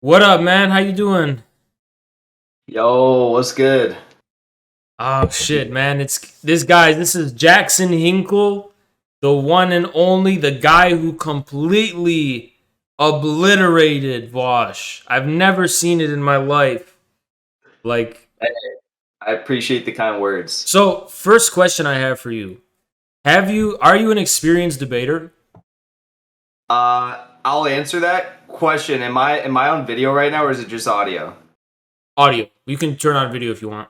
What up, man? How you doing? Yo, what's good? Oh shit, man! It's this guy. This is Jackson Hinkle, the one and only, the guy who completely obliterated Vaush. I've never seen it in my life. Like, Hey, I appreciate the kind words. so first question I have for you: Are you an experienced debater? I'll answer that question. Am I on video right now or is it just audio? Audio. You can turn on video if you want.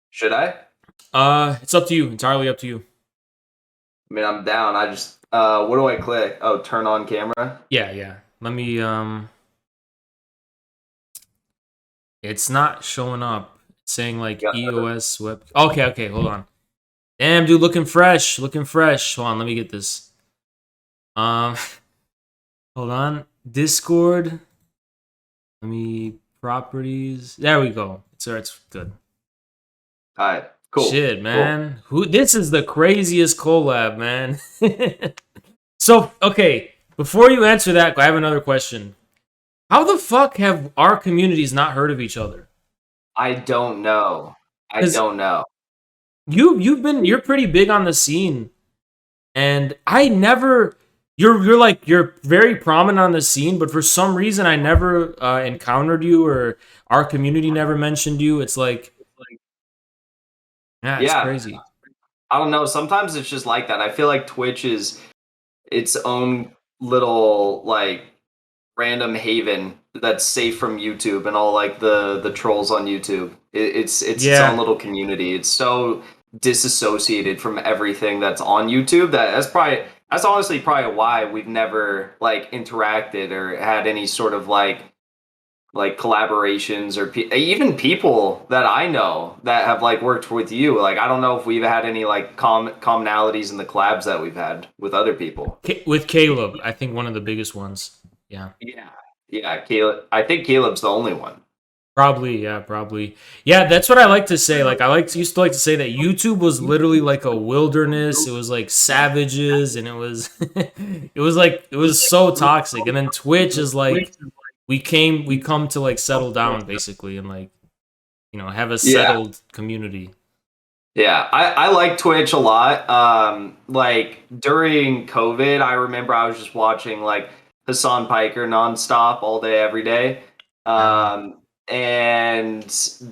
Should I? It's up to you. Entirely up to you. I mean, I'm down. I just what do I click? Oh, turn on camera. Yeah, yeah. Let me. It's not showing up. It's saying like Yeah. EOS web. Okay, okay, hold on. Damn, dude, looking fresh, looking fresh. Hold on, let me get this. Um, hold on. Discord. Let me properties. There we go. It's good. All right. Cool. Shit, Cool. man. Who? This is the craziest collab, man. So, okay, before you answer that, I have another question. How the fuck have our communities not heard of each other? I don't know. I Because don't know. you're pretty big on the scene. And I never you're very prominent on the scene, but for some reason I never encountered you, or our community never mentioned you. It's like, yeah, it's Yeah, crazy. I don't know. Sometimes it's just like that. I feel like Twitch is its own little like random haven that's safe from YouTube and all like the trolls on YouTube. It's its own Yeah. little community. It's so disassociated from everything that's on YouTube that's honestly probably why we've never like interacted or had any sort of like collaborations or even people that I know that have like worked with you. Like I don't know if we've had any like commonalities in the collabs that we've had with other people. With Caleb, I think one of the biggest ones. Yeah. Yeah. Yeah, Caleb. I think Caleb's the only one. Probably, yeah, probably. Yeah, that's what I like to say. Like used to like to say that YouTube was literally like a wilderness. It was like savages, and it was it was so toxic. And then Twitch is like we come to like settle down basically, and like, have a Yeah. settled community. Yeah, I like Twitch a lot. Like during COVID, I remember I was just watching like Hassan Piker nonstop all day, every day. Yeah. And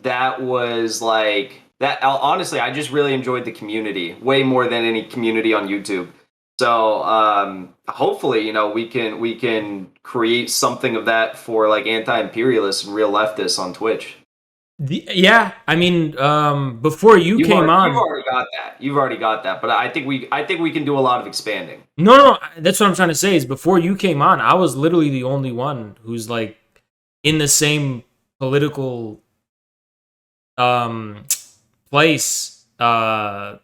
that was like that. Honestly, I just really enjoyed the community way more than any community on YouTube. So hopefully, we can create something of that for like anti-imperialists and real leftists on Twitch. Yeah, I mean, before you came You've on, already got that. You've already got that. But I think we can do a lot of expanding. no, that's what I'm trying to say is before you came on, I was literally the only one who's like in the same political um place on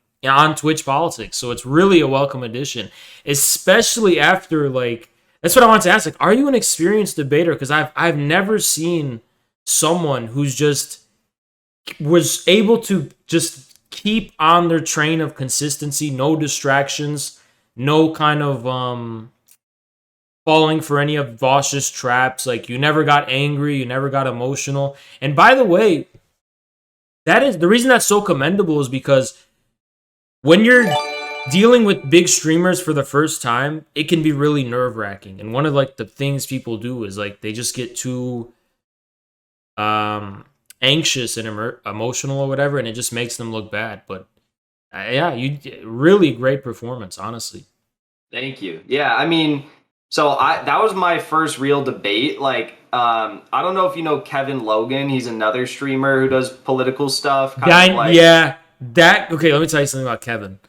Twitch politics. So it's really a welcome addition, especially after like that's what I want to ask. Like, are you an experienced debater? Because I've never seen someone who's just was able to just keep on their train of consistency, no distractions, no kind of falling for any of Vosh's traps. Like, you never got angry, you never got emotional. And by the way, that is the reason that's so commendable is because when you're dealing with big streamers for the first time, it can be really nerve-wracking. And one of like the things people do is like they just get too anxious and emotional or whatever, and it just makes them look bad. But yeah, you really great performance, honestly. Thank you. Yeah, I mean, so I that was my first real debate. Like, I don't know if you know Kevin Logan. He's another streamer who does political stuff, kind of like Yeah, that okay. Let me tell you something about Kevin.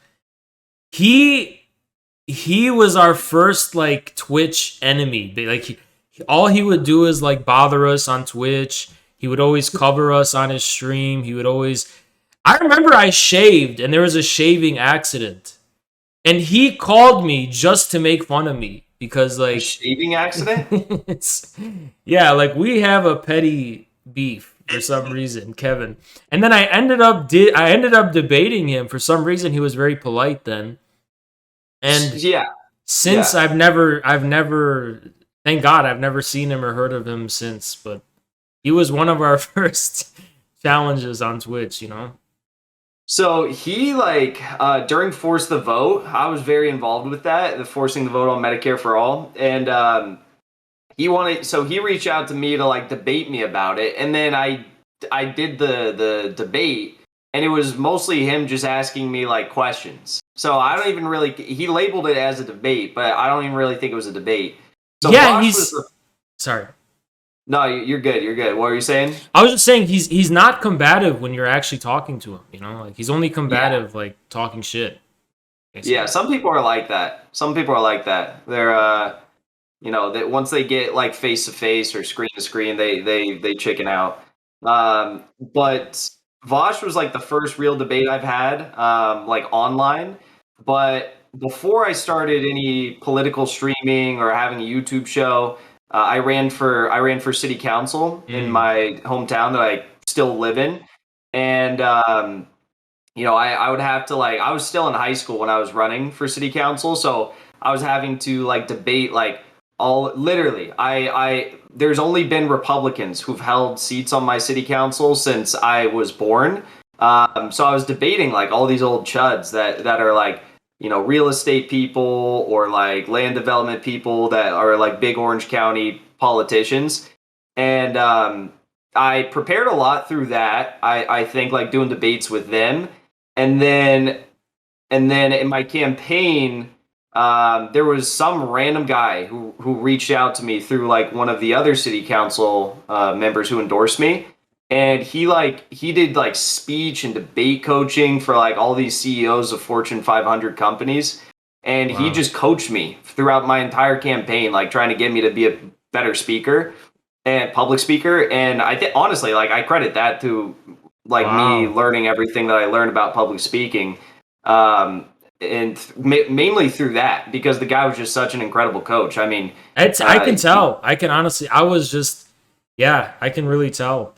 He he was our first like Twitch enemy. Like all he would do is like bother us on Twitch. He would always cover us on his stream. He would always. I remember I shaved and there was a shaving accident, and he called me just to make fun of me because a like shaving accident. it's yeah, like we have a petty beef for some reason, Kevin. And then I ended up debating him for some reason. He was very polite then, and Yeah, since yeah. I've never thank God I've never seen him or heard of him since. But he was one of our first challenges on Twitch. So he like during Force the Vote, I was very involved with that, the forcing the vote on Medicare for all, and he reached out to me to like debate me about it, and then I did the debate, and it was mostly him just asking me like questions. So I don't even really he labeled it as a debate, but I don't even really think it was a debate. So Yeah, Vaush was the sorry. no, you're good, you're good. What were you saying? I was just saying he's not combative when you're actually talking to him. Like he's only Yeah. combative like talking shit. Basically. Yeah, some people are like that. Some people are like that. They're that once they get like face to face or screen to screen, they chicken out. But Vosh was like the first real debate I've had, like online. But before I started any political streaming or having a YouTube show, I ran for city council in my hometown that I still live in, and I would have to like I was still in high school when I was running for city council, so I was having to like debate like all literally. I there's only been Republicans who've held seats on my city council since I was born. So I was debating like all these old chuds that are like real estate people or like land development people that are like big Orange County politicians, and I prepared a lot through that. I think like doing debates with them, and then in my campaign, there was some random guy who reached out to me through like one of the other city council members who endorsed me, and he did like speech and debate coaching for like all these CEOs of Fortune 500 companies, and he Wow. just coached me throughout my entire campaign, like trying to get me to be a better speaker and public speaker. And I think honestly, like I credit that to like me Wow. learning everything that I learned about public speaking, and mainly through that because the guy was just such an incredible coach. I mean, I can he, tell. I can honestly. I was just. Yeah, I can really tell.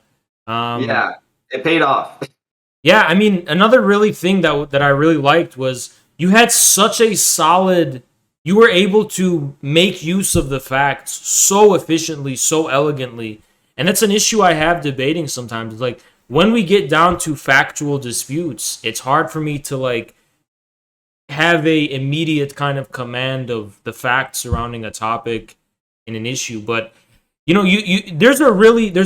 Um, yeah, it paid off. yeah, I mean, another really thing that I really liked was you had such a solid. You were able to make use of the facts so efficiently, so elegantly, and that's an issue I have debating sometimes. It's like when we get down to factual disputes, it's hard for me to like have a immediate kind of command of the facts surrounding a topic in an issue. But you there's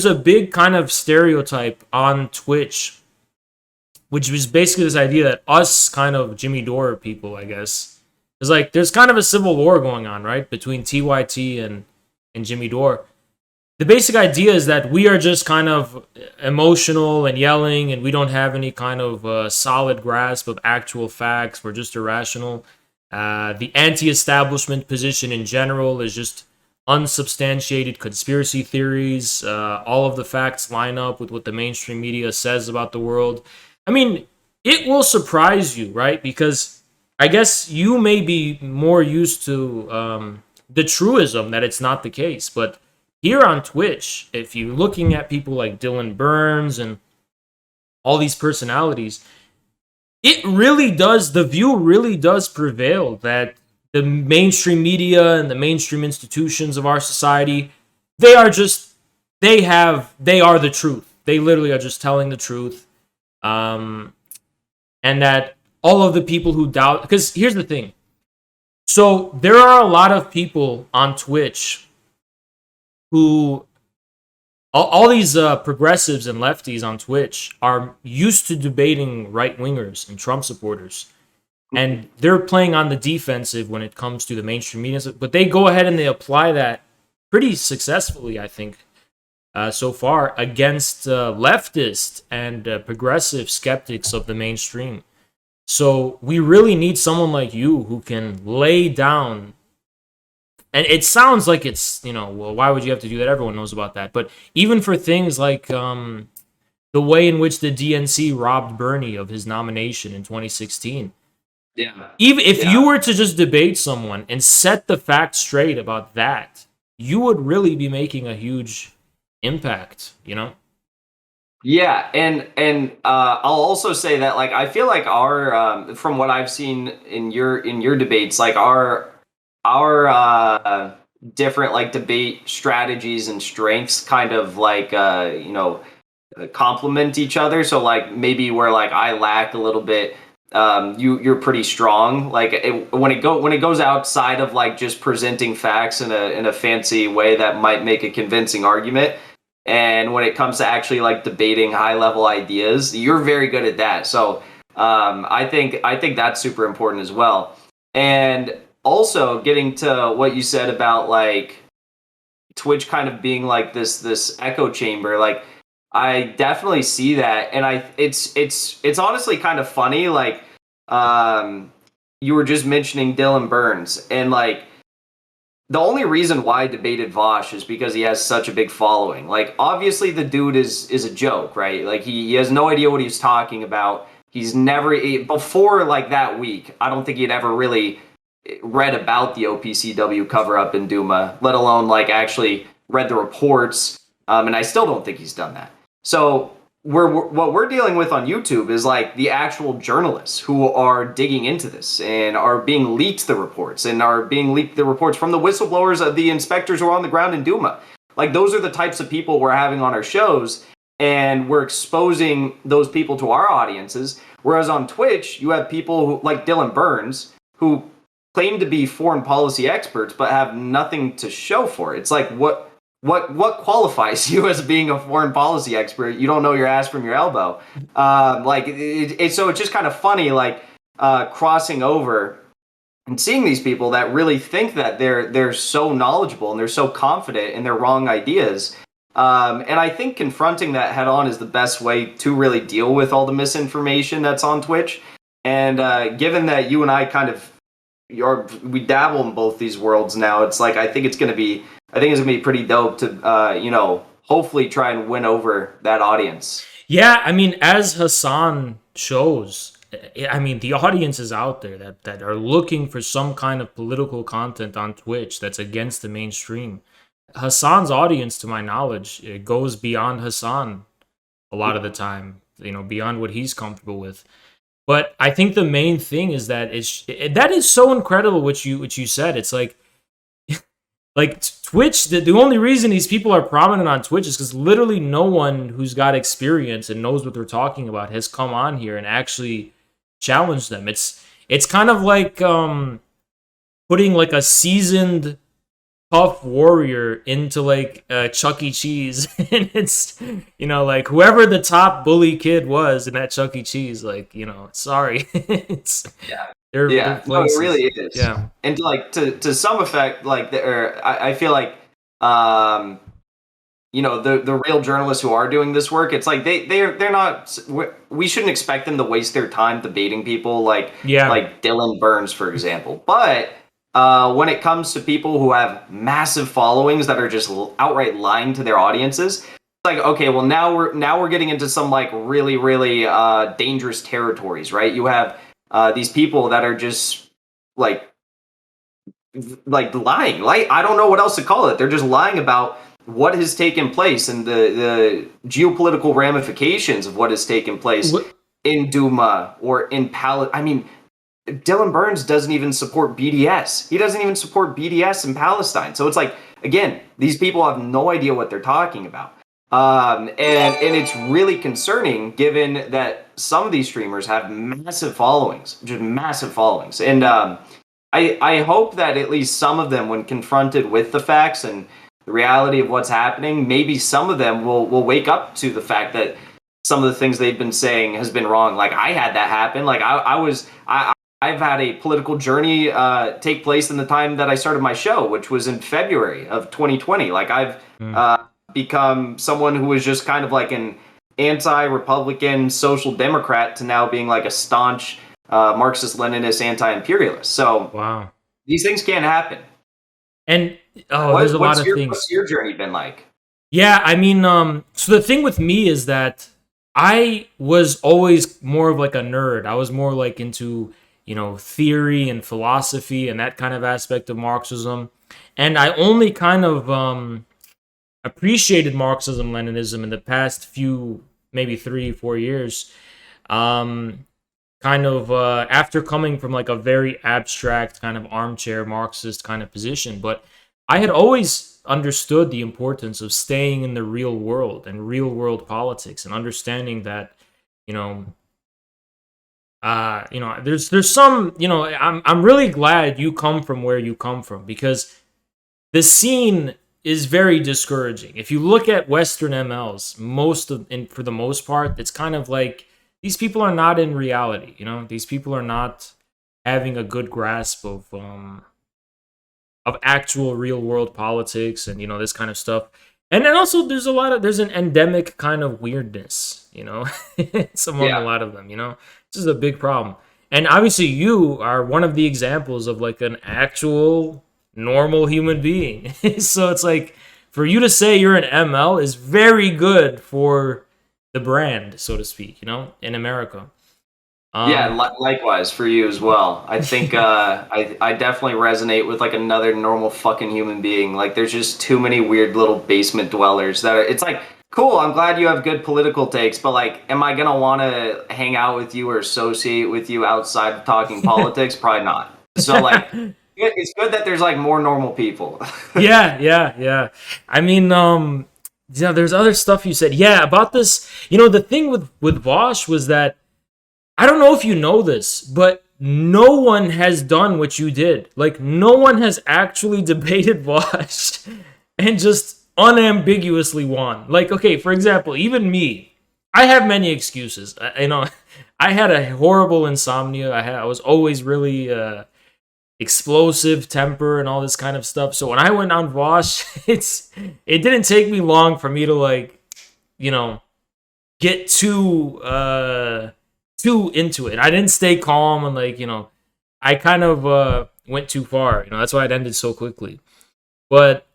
a big kind of stereotype on Twitch, which was basically this idea that us kind of Jimmy Dore people, I guess, is like there's kind of a civil war going on, right, between TYT and Jimmy Dore. The basic idea is that we are just kind of emotional and yelling, and we don't have any kind of solid grasp of actual facts. We're just irrational. The anti-establishment position in general is just unsubstantiated conspiracy theories. All of the facts line up with what the mainstream media says about the world. I mean, it will surprise you, right? Because I guess you may be more used to the truism that it's not the case, but here on Twitch, if you're looking at people like Dylan Burns and all these personalities, the view really does prevail that the mainstream media and the mainstream institutions of our society, they are just, they are the truth. They literally are just telling the truth. And that all of the people who doubt, because here's the thing. So there are a lot of people on Twitch who all these progressives and lefties on Twitch are used to debating right wingers and Trump supporters, and they're playing on the defensive when it comes to the mainstream media. But they go ahead and they apply that pretty successfully, I think, so far against leftist and progressive skeptics of the mainstream. So we really need someone like you who can lay down. And it sounds like it's, well, why would you have to do that? Everyone knows about that. But even for things like the way in which the DNC robbed Bernie of his nomination in 2016, Yeah, even if yeah. you were to just debate someone and set the facts straight about that, you would really be making a huge impact. Yeah, and I'll also say that like I feel like our from what I've seen in your debates, like our different like debate strategies and strengths kind of like complement each other. So like maybe where like I lack a little bit, you're pretty strong. Like when it goes outside of like just presenting facts in a fancy way that might make a convincing argument, and when it comes to actually like debating high level ideas, you're very good at that. So I think that's super important as well. And also getting to what you said about like Twitch kind of being like this echo chamber, like I definitely see that, and it's honestly kind of funny. Like, you were just mentioning Dylan Burns, and like the only reason why I debated Vaush is because he has such a big following. Like, obviously the dude is a joke, right? Like he has no idea what he's talking about. He's never before like that week. I don't think he'd ever really read about the OPCW cover up in Duma, let alone like actually read the reports. And I still don't think he's done that. So what we're dealing with on YouTube is like the actual journalists who are digging into this and are being leaked the reports and are being leaked the reports from the whistleblowers of the inspectors who are on the ground in Duma. Like those are the types of people we're having on our shows, and we're exposing those people to our audiences. Whereas on Twitch, you have people who, like Dylan Burns, who claim to be foreign policy experts but have nothing to show for it. It's like what qualifies you as being a foreign policy expert? You don't know your ass from your elbow. So it's just kind of funny, like crossing over and seeing these people that really think that they're so knowledgeable and they're so confident in their wrong ideas. And I think confronting that head on is the best way to really deal with all the misinformation that's on Twitch. And given that you and I kind of we dabble in both these worlds now, it's like I think it's gonna be pretty dope to hopefully try and win over that audience. Yeah, I mean, as Hassan shows, I mean, the audiences out there that are looking for some kind of political content on Twitch that's against the mainstream. Hassan's audience, to my knowledge, it goes beyond Hassan a lot of the time, beyond what he's comfortable with. But I think the main thing is that that is so incredible what you said. It's like Twitch, the only reason these people are prominent on Twitch is because literally no one who's got experience and knows what they're talking about has come on here and actually challenged them. It's kind of like putting like a seasoned tough warrior into like Chuck E. Cheese, and it's like whoever the top bully kid was in that Chuck E. Cheese, like sorry, it's they're no, it really is. Yeah, and like to some effect, like I feel like the real journalists who are doing this work, it's like they're not. We shouldn't expect them to waste their time debating people like Dylan Burns, for example, but. When it comes to people who have massive followings that are just outright lying to their audiences, it's like, okay, well now we're getting into some like really really dangerous territories, right? You have these people that are just like lying. Like I don't know what else to call it. They're just lying about what has taken place and the geopolitical ramifications of what has taken place in Duma or in Palestine. I mean. Dylan Burns doesn't even support BDS. He doesn't even support BDS in Palestine. So it's like, again, these people have no idea what they're talking about. And it's really concerning given that some of these streamers have massive followings, just massive followings. And I hope that at least some of them, when confronted with the facts and the reality of what's happening, maybe some of them will wake up to the fact that some of the things they've been saying has been wrong. Like I had that happen. Like I've had a political journey take place in the time that I started my show, which was in February of 2020. Like I've become someone who was just kind of like an anti-Republican social democrat to now being like a staunch Marxist-Leninist anti-imperialist. So wow, these things can't happen. And there's a lot of things. What's your journey been like? Yeah, I mean, so the thing with me is that I was always more of like a nerd. I was more like into theory and philosophy and that kind of aspect of Marxism. And I only kind of appreciated Marxism, Leninism in the past few, maybe 3-4 years. Kind of after coming from like a very abstract kind of armchair Marxist kind of position. But I had always understood the importance of staying in the real world and real world politics and understanding that, you know, there's some, I'm really glad you come from where you come from, because the scene is very discouraging. If you look at Western MLs, and for the most part, it's kind of like these people are not in reality. These people are not having a good grasp of actual real world politics and this kind of stuff. And then also there's an endemic kind of weirdness, it's among a Yeah. lot of them. This is a big problem. And obviously you are one of the examples of like an actual normal human being. So it's like, for you to say you're an ML is very good for the brand, so to speak, in America. Yeah, Um, likewise for you as well. I think I definitely resonate with like another normal fucking human being. Like there's just too many weird little basement dwellers that are, it's like, cool, I'm glad you have good political takes, but like, am I gonna want to hang out with you or associate with you outside of talking politics? Probably not. So like, it's good that there's like more normal people. yeah. I mean, there's other stuff you said. Yeah, about this. The thing with Vaush was that, I don't know if you know this, but no one has done what you did. Like, no one has actually debated Vaush and just unambiguously won. Like, okay, for example, even me, I have many excuses. I had a horrible insomnia. I was always really explosive temper and all this kind of stuff. So when I went on Vaush, it didn't take me long for me to like, get too into it. I didn't stay calm and like, I kind of went too far. That's why it ended so quickly. But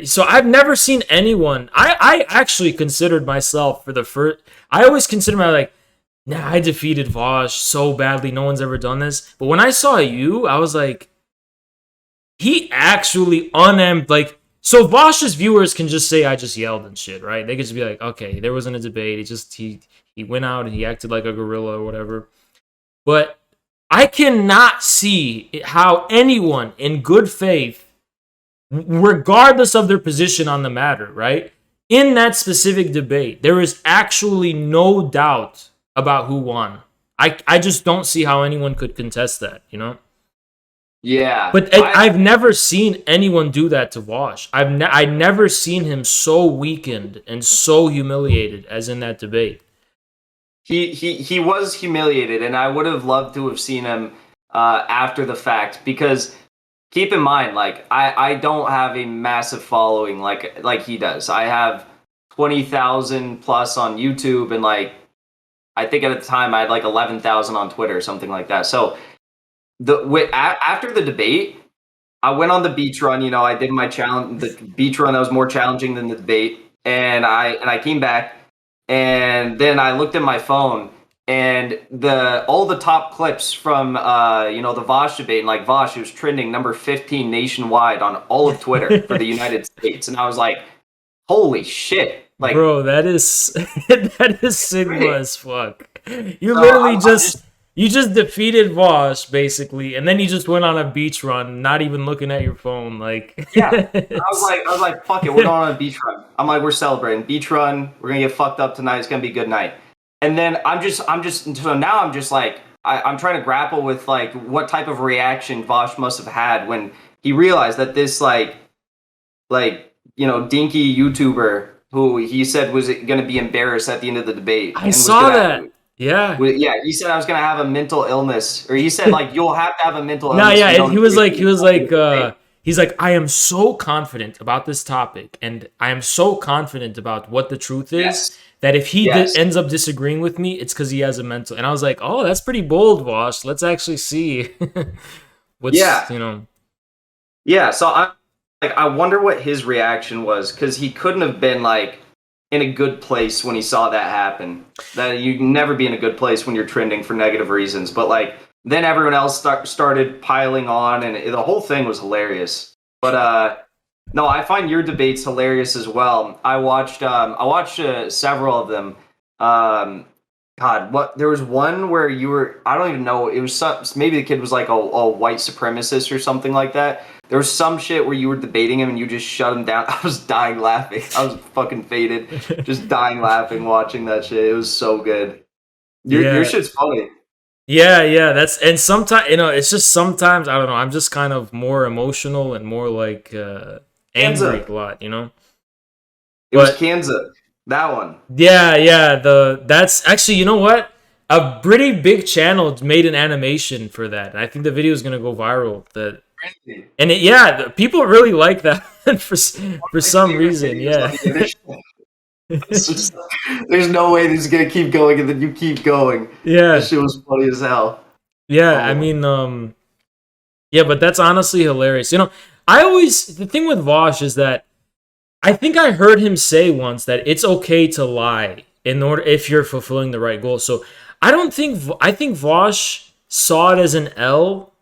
so I've never seen anyone. I actually considered myself for the first. I always consider my like, nah, I defeated Vaush so badly. No one's ever done this. But when I saw you, I was like, he actually like. So Vaush's viewers can just say I just yelled and shit, right? They could just be like, okay, there wasn't a debate. He went out and he acted like a gorilla or whatever. But I cannot see how anyone in good faith, regardless of their position on the matter, right? In that specific debate, there is actually no doubt about who won. I just don't see how anyone could contest that, Yeah, But I've never seen anyone do that to Vaush. I've never seen him so weakened and so humiliated as in that debate. he was humiliated, and I would have loved to have seen him after the fact, because keep in mind, like I don't have a massive following like he does. I have 20,000 plus on YouTube, and like I think at the time I had like 11,000 on Twitter, something like that. So after the debate, I went on the beach run. I did my challenge, the beach run that was more challenging than the debate, and I came back, and then I looked at my phone, and all the top clips from the Vaush debate, and like Vaush, it was trending number 15 nationwide on all of Twitter for the United States, and I was like, holy shit, like, bro, that is that is Sigma as fuck. You so literally you just defeated Vaush basically, and then you just went on a beach run, not even looking at your phone. Like, yeah, I was like, fuck it, we're going on a beach run. I'm like, we're celebrating beach run. We're gonna get fucked up tonight. It's gonna be a good night. And then I'm just. So now I'm just like, I'm trying to grapple with like what type of reaction Vaush must have had when he realized that this dinky YouTuber who he said was going to be embarrassed at the end of the debate. I saw that. Yeah. Yeah, he said I was going to have a mental illness, or he said like you'll have to have a mental illness. No, yeah, he's like, I am so confident about this topic, and I am so confident about what the truth is, yes, that if he ends up disagreeing with me, it's because he has a mental. And I was like, oh, that's pretty bold, Vaush. Let's actually see what's Yeah, so I wonder what his reaction was, because he couldn't have been like in a good place when he saw that happen. That you'd never be in a good place when you're trending for negative reasons. But like then everyone else started piling on, and the whole thing was hilarious. But no, I find your debates hilarious as well. I watched several of them. God, what? There was one where you were. I don't even know. It was some. Maybe the kid was like a white supremacist or something like that. There was some shit where you were debating him and you just shut him down. I was dying laughing. I was fucking faded, just dying laughing watching that shit. It was so good. Your Yeah. shit's funny. Yeah. That's and sometimes it's just sometimes I don't know. I'm just kind of more emotional and more like angry Kanza. a lot. It was But Kanza. That one. yeah. That's actually what a pretty big channel made an animation for that. And I think the video is gonna go viral. That Really? and people really like that One for of my some favorite reason. videos Yeah. on the internet. It's just, there's no way this is gonna keep going, and then you keep going. That Yeah. shit was funny as hell. Yeah. I Oh my. mean, yeah, but that's honestly hilarious. I always the thing with Vosh is that I think I heard him say once that it's okay to lie in order if you're fulfilling the right goal. So I think Vosh saw it as an L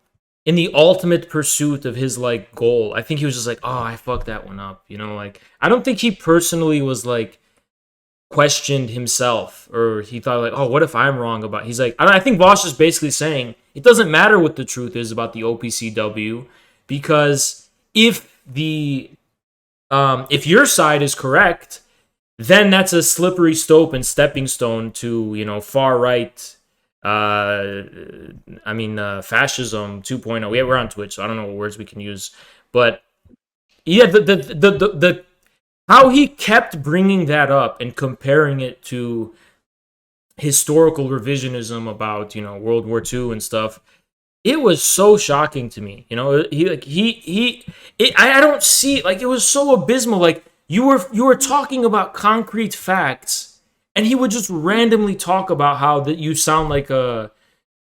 in the ultimate pursuit of his like goal. I think he was just like, oh, I fucked that one up. Like I don't think he personally was like questioned himself or he thought like, oh, what if I'm wrong about? He's like, I think Vosh is basically saying it doesn't matter what the truth is about the OPCW because if your side is correct, then that's a slippery slope and stepping stone to far right. Fascism 2.0. Yeah, we're on Twitch, so I don't know what words we can use, but yeah, the how he kept bringing that up and comparing it to historical revisionism about World War II and stuff. It was so shocking to me. I don't see like it was so abysmal. Like you were talking about concrete facts, and he would just randomly talk about how that you sound like a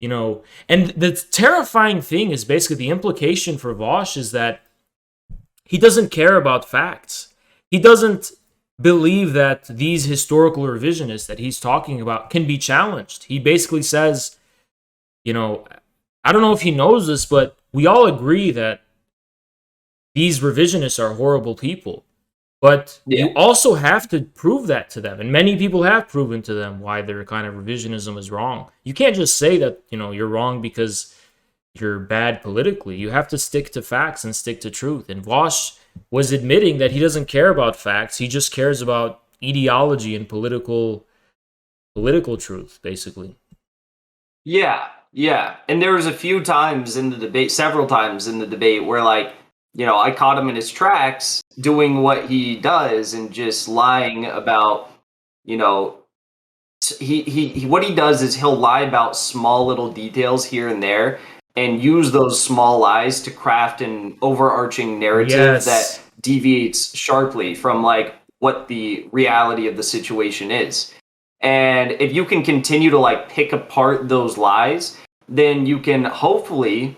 And the terrifying thing is basically the implication for Vaush is that he doesn't care about facts. He doesn't believe that these historical revisionists that he's talking about can be challenged. He basically says, you know, I don't know if he knows this, but we all agree that these revisionists are horrible people. But Yeah. you also have to prove that to them. And many people have proven to them why their kind of revisionism is wrong. You can't just say that, you're wrong because you're bad politically. You have to stick to facts and stick to truth. And Vaush was admitting that he doesn't care about facts. He just cares about ideology and political truth, basically. Yeah. And there was a few times in the debate, several times in the debate, where like, I caught him in his tracks doing what he does and just lying about, you know, he what he does is he'll lie about small little details here and there and use those small lies to craft an overarching narrative that Yes. deviates sharply from like what the reality of the situation is. And if you can continue to like pick apart those lies, then you can hopefully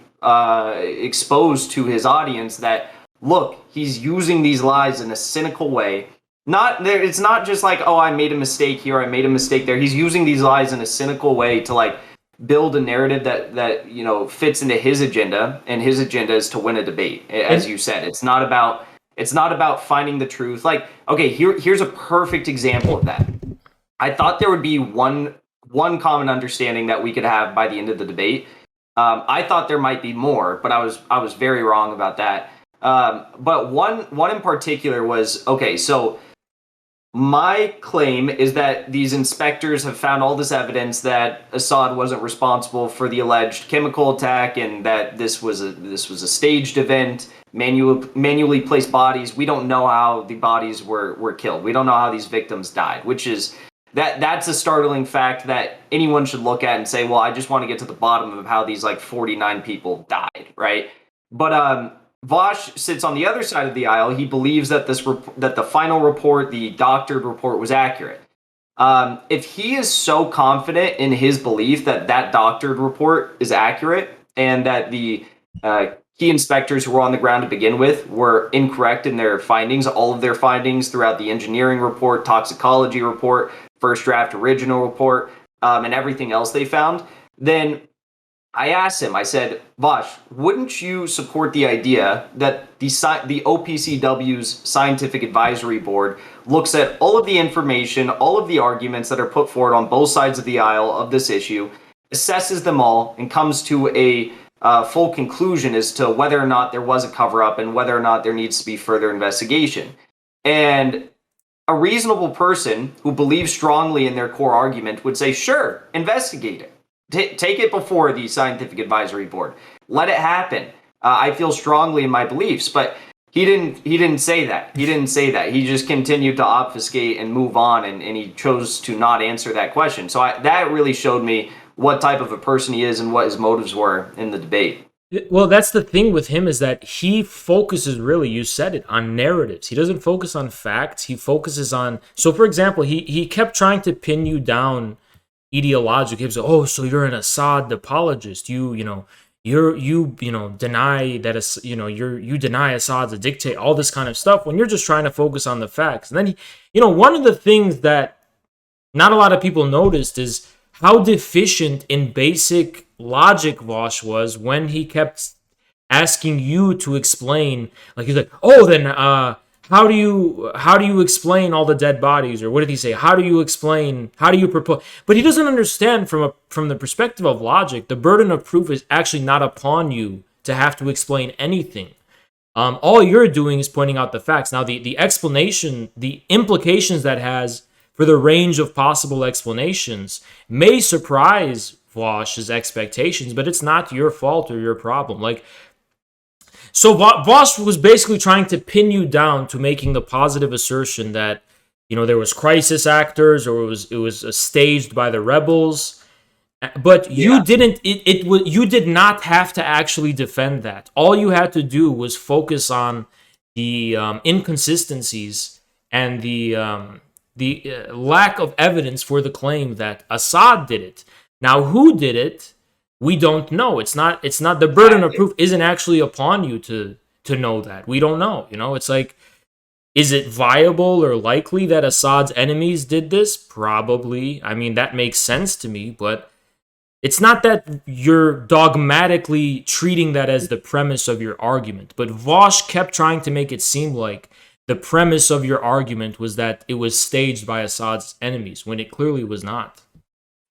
expose to his audience that look, he's using these lies in a cynical way. Not there. It's not just like, oh, I made a mistake here, I made a mistake there. He's using these lies in a cynical way to like build a narrative that fits into his agenda, and his agenda is to win a debate. As And you said, it's not about finding the truth. Like, okay, here's a perfect example of that. I thought there would be one common understanding that we could have by the end of the debate. I thought there might be more, but I was very wrong about that. But one in particular was okay. So my claim is that these inspectors have found all this evidence that Assad wasn't responsible for the alleged chemical attack, and that this was a staged event, manually placed bodies. We don't know how the bodies were killed. We don't know how these victims died, which is that's a startling fact that anyone should look at and say, well, I just want to get to the bottom of how these like 49 people died, right? But Vaush sits on the other side of the aisle. He believes that that the final report, the doctored report, was accurate. If he is so confident in his belief that that doctored report is accurate and that the key inspectors who were on the ground to begin with were incorrect in their findings, all of their findings throughout the engineering report, toxicology report, first draft original report, and everything else they found, then I asked him, I said, Vaush, wouldn't you support the idea that the OPCW's Scientific Advisory Board looks at all of the information, all of the arguments that are put forward on both sides of the aisle of this issue, assesses them all, and comes to a full conclusion as to whether or not there was a cover up and whether or not there needs to be further investigation? And a reasonable person who believes strongly in their core argument would say, sure, investigate it. Take it before the Scientific Advisory Board. Let it happen. I feel strongly in my beliefs, but he didn't say that. He didn't say that. He just continued to obfuscate and move on, and he chose to not answer that question. So that really showed me what type of a person he is and what his motives were in the debate. Well, that's the thing with him, is that he focuses, really, you said it, on narratives. He doesn't focus on facts. He focuses on, so for example, he kept trying to pin you down ideologically. He was like, oh, so you're an Assad apologist. You deny that, you deny Assad's a dictator, all this kind of stuff, when you're just trying to focus on the facts. And then one of the things that not a lot of people noticed is how deficient in basic logic Vaush was when he kept asking you to explain. Like, he's like, oh, then how do you explain all the dead bodies? Or what did he say? How do you propose? But he doesn't understand from the perspective of logic, the burden of proof is actually not upon you to have to explain anything. All you're doing is pointing out the facts. Now, the explanation, the implications that has for the range of possible explanations may surprise Vaush's expectations, but it's not your fault or your problem. Like, so Vaush was basically trying to pin you down to making the positive assertion that, there was crisis actors, or it was staged by the rebels. But you didn't. You did not have to actually defend that. All you had to do was focus on the inconsistencies and the lack of evidence for the claim that Assad did it. Now, who did it? We don't know. It's not the burden of proof isn't actually upon you to know that. We don't know. It's like, is it viable or likely that Assad's enemies did this? Probably. I mean, that makes sense to me, but it's not that you're dogmatically treating that as the premise of your argument. But Vaush kept trying to make it seem like the premise of your argument was that it was staged by Assad's enemies, when it clearly was not.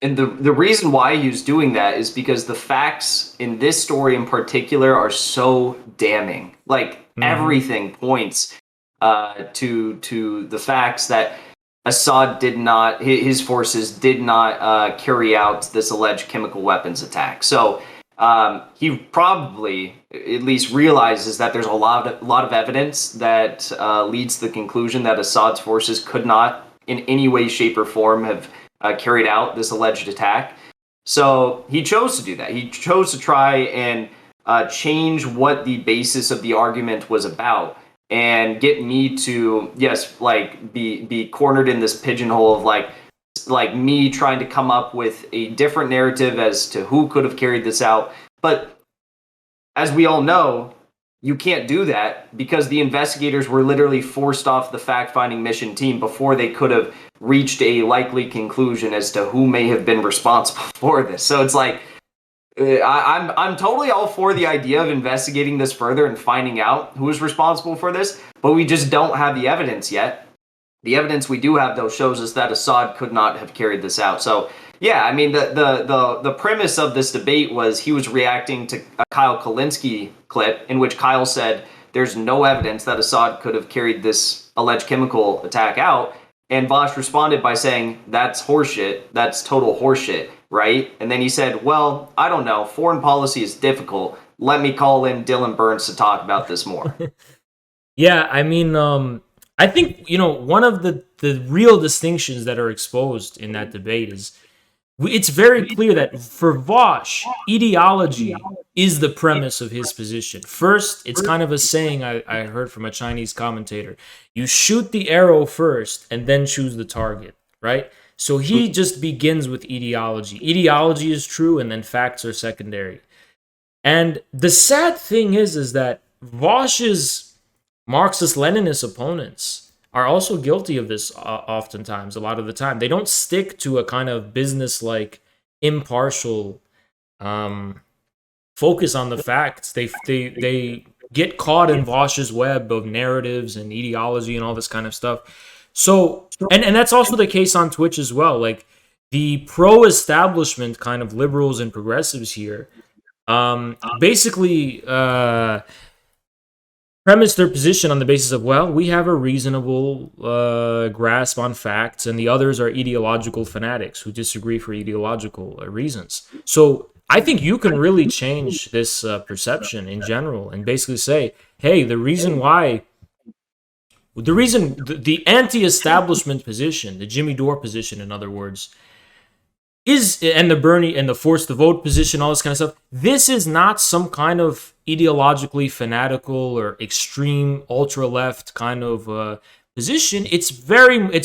And the reason why he was doing that is because the facts in this story in particular are so damning. Like, everything points to the facts that Assad did not, his forces did not carry out this alleged chemical weapons attack. So he probably at least realizes that there's a lot of evidence that leads to the conclusion that Assad's forces could not, in any way, shape, or form, have carried out this alleged attack. So he chose to do that. He chose to try and change what the basis of the argument was about, and get me to, be cornered in this pigeonhole of like me trying to come up with a different narrative as to who could have carried this out. But as we all know, you can't do that because the investigators were literally forced off the fact-finding mission team before they could have reached a likely conclusion as to who may have been responsible for this. So it's like, I'm totally all for the idea of investigating this further and finding out who is responsible for this, but we just don't have the evidence yet. The evidence we do have, though, shows us that Assad could not have carried this out. So, yeah, I mean, the premise of this debate was he was reacting to a Kyle Kulinski clip in which Kyle said there's no evidence that Assad could have carried this alleged chemical attack out. And Vaush responded by saying, that's horseshit. That's total horseshit, right? And then he said, well, I don't know. Foreign policy is difficult. Let me call in Dylan Burns to talk about this more. Yeah, I mean, I think, one of the real distinctions that are exposed in that debate is it's very clear that for Vaush, ideology is the premise of his position. First, it's kind of a saying I heard from a Chinese commentator. You shoot the arrow first and then choose the target, right? So he just begins with ideology. Ideology is true and then facts are secondary. And the sad thing is that Vaush's Marxist-Leninist opponents are also guilty of this oftentimes, a lot of the time. They don't stick to a kind of business-like, impartial focus on the facts. They get caught in Vaush's web of narratives and ideology and all this kind of stuff. So, and that's also the case on Twitch as well. Like the pro-establishment kind of liberals and progressives here, basically premise their position on the basis of, well, we have a reasonable grasp on facts, and the others are ideological fanatics who disagree for ideological reasons. So I think you can really change this perception in general and basically say, hey, the anti-establishment position, the Jimmy Dore position, in other words, and the Bernie and the force to vote position, all this kind of stuff. This is not some kind of ideologically fanatical or extreme ultra left kind of position. It's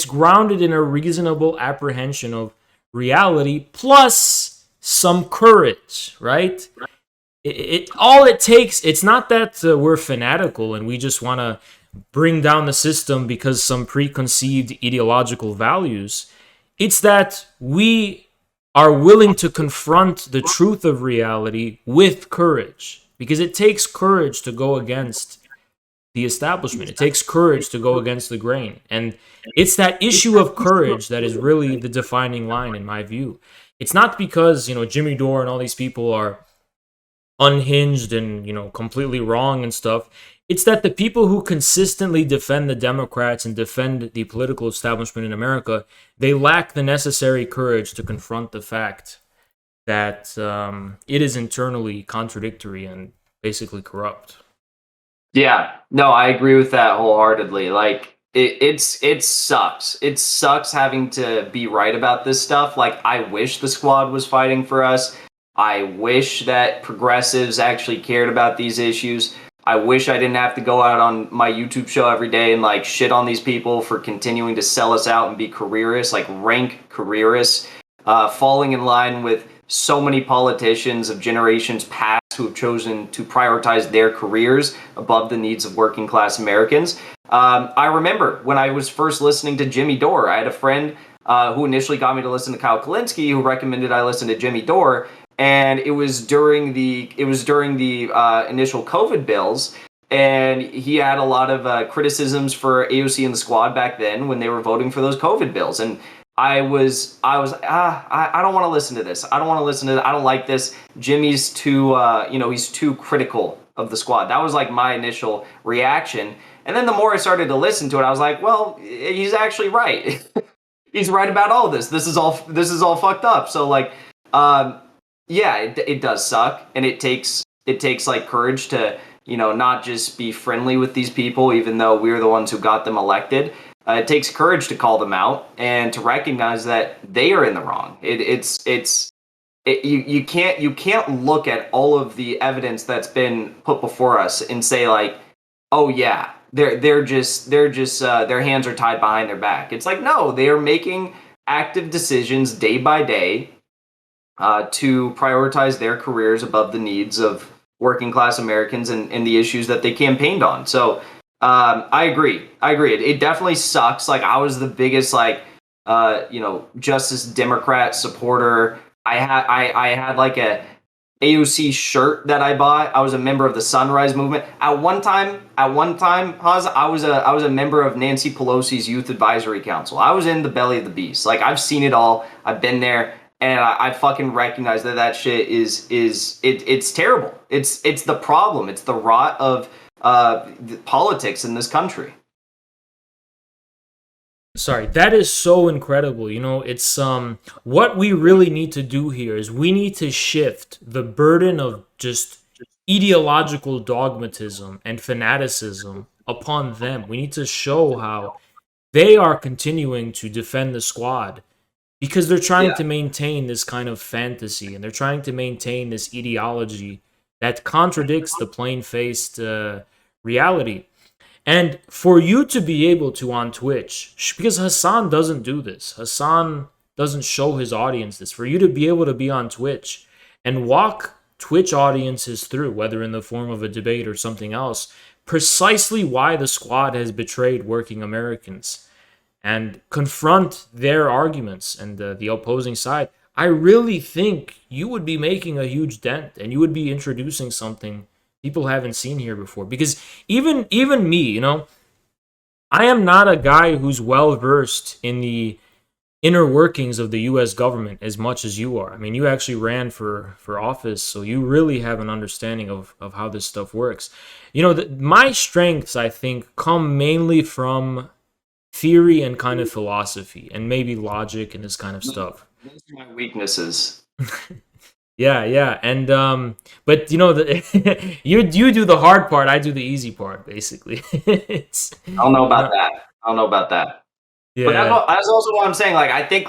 grounded in a reasonable apprehension of reality plus some courage, right? All it takes. It's not that we're fanatical and we just want to bring down the system because some preconceived ideological values. It's that we are willing to confront the truth of reality with courage, because it takes courage to go against the establishment. It takes courage to go against the grain. And it's that issue of courage that is really the defining line in my view. It's not because, Jimmy Dore and all these people are unhinged and, completely wrong and stuff. It's that the people who consistently defend the Democrats and defend the political establishment in America, they lack the necessary courage to confront the fact that it is internally contradictory and basically corrupt. Yeah, no, I agree with that wholeheartedly. Like it sucks. It sucks having to be right about this stuff. Like I wish the squad was fighting for us. I wish that progressives actually cared about these issues. I wish I didn't have to go out on my YouTube show every day and like shit on these people for continuing to sell us out and be careerists, like rank careerists, falling in line with so many politicians of generations past who have chosen to prioritize their careers above the needs of working class Americans. I remember when I was first listening to Jimmy Dore, I had a friend who initially got me to listen to Kyle Kalinske, who recommended I listen to Jimmy Dore. And it was during the initial COVID bills, and he had a lot of criticisms for AOC and the squad back then when they were voting for those COVID bills. And I don't want to listen to this. I don't want to listen to it. I don't like this. Jimmy's too he's too critical of the squad. That was like my initial reaction. And then the more I started to listen to it, I was like, well, he's actually right. He's right about all this. This is all fucked up. So like, yeah, it does suck, and it takes like courage to not just be friendly with these people, even though we're the ones who got them elected. It takes courage to call them out and to recognize that they are in the wrong. You can't look at all of the evidence that's been put before us and say like, oh yeah, they're just their hands are tied behind their back. It's like, no, they are making active decisions day by day to prioritize their careers above the needs of working class Americans and the issues that they campaigned on. So I agree. It definitely sucks. Like I was the biggest Justice Democrat supporter. I had like a AOC shirt that I bought. I was a member of the Sunrise Movement. At one time, Haz, I was a member of Nancy Pelosi's Youth Advisory Council. I was in the belly of the beast. Like I've seen it all. I've been there. And I fucking recognize that shit it's terrible. It's the problem. It's the rot of the politics in this country. Sorry, that is so incredible. It's what we really need to do here is we need to shift the burden of just ideological dogmatism and fanaticism upon them. We need to show how they are continuing to defend the squad because they're trying to maintain this kind of fantasy, and they're trying to maintain this ideology that contradicts the plain-faced reality. And for you to be able to on Twitch, because Hassan doesn't do this, Hassan doesn't show his audience this, for you to be able to be on Twitch and walk Twitch audiences through, whether in the form of a debate or something else, precisely why the squad has betrayed working Americans, and confront their arguments and the opposing side I really think you would be making a huge dent and you would be introducing something people haven't seen here before. Because even me, I am not a guy who's well versed in the inner workings of the U.S. government as much as you are. I mean, you actually ran for office, so you really have an understanding of how this stuff works. My strengths, I think, come mainly from theory and kind of philosophy, and maybe logic and this kind of stuff. Those are my weaknesses. Yeah, yeah, and but you do the hard part, I do the easy part, basically. it's I don't know you about know, that. I don't know about that. But yeah. that's also what I'm saying. Like I think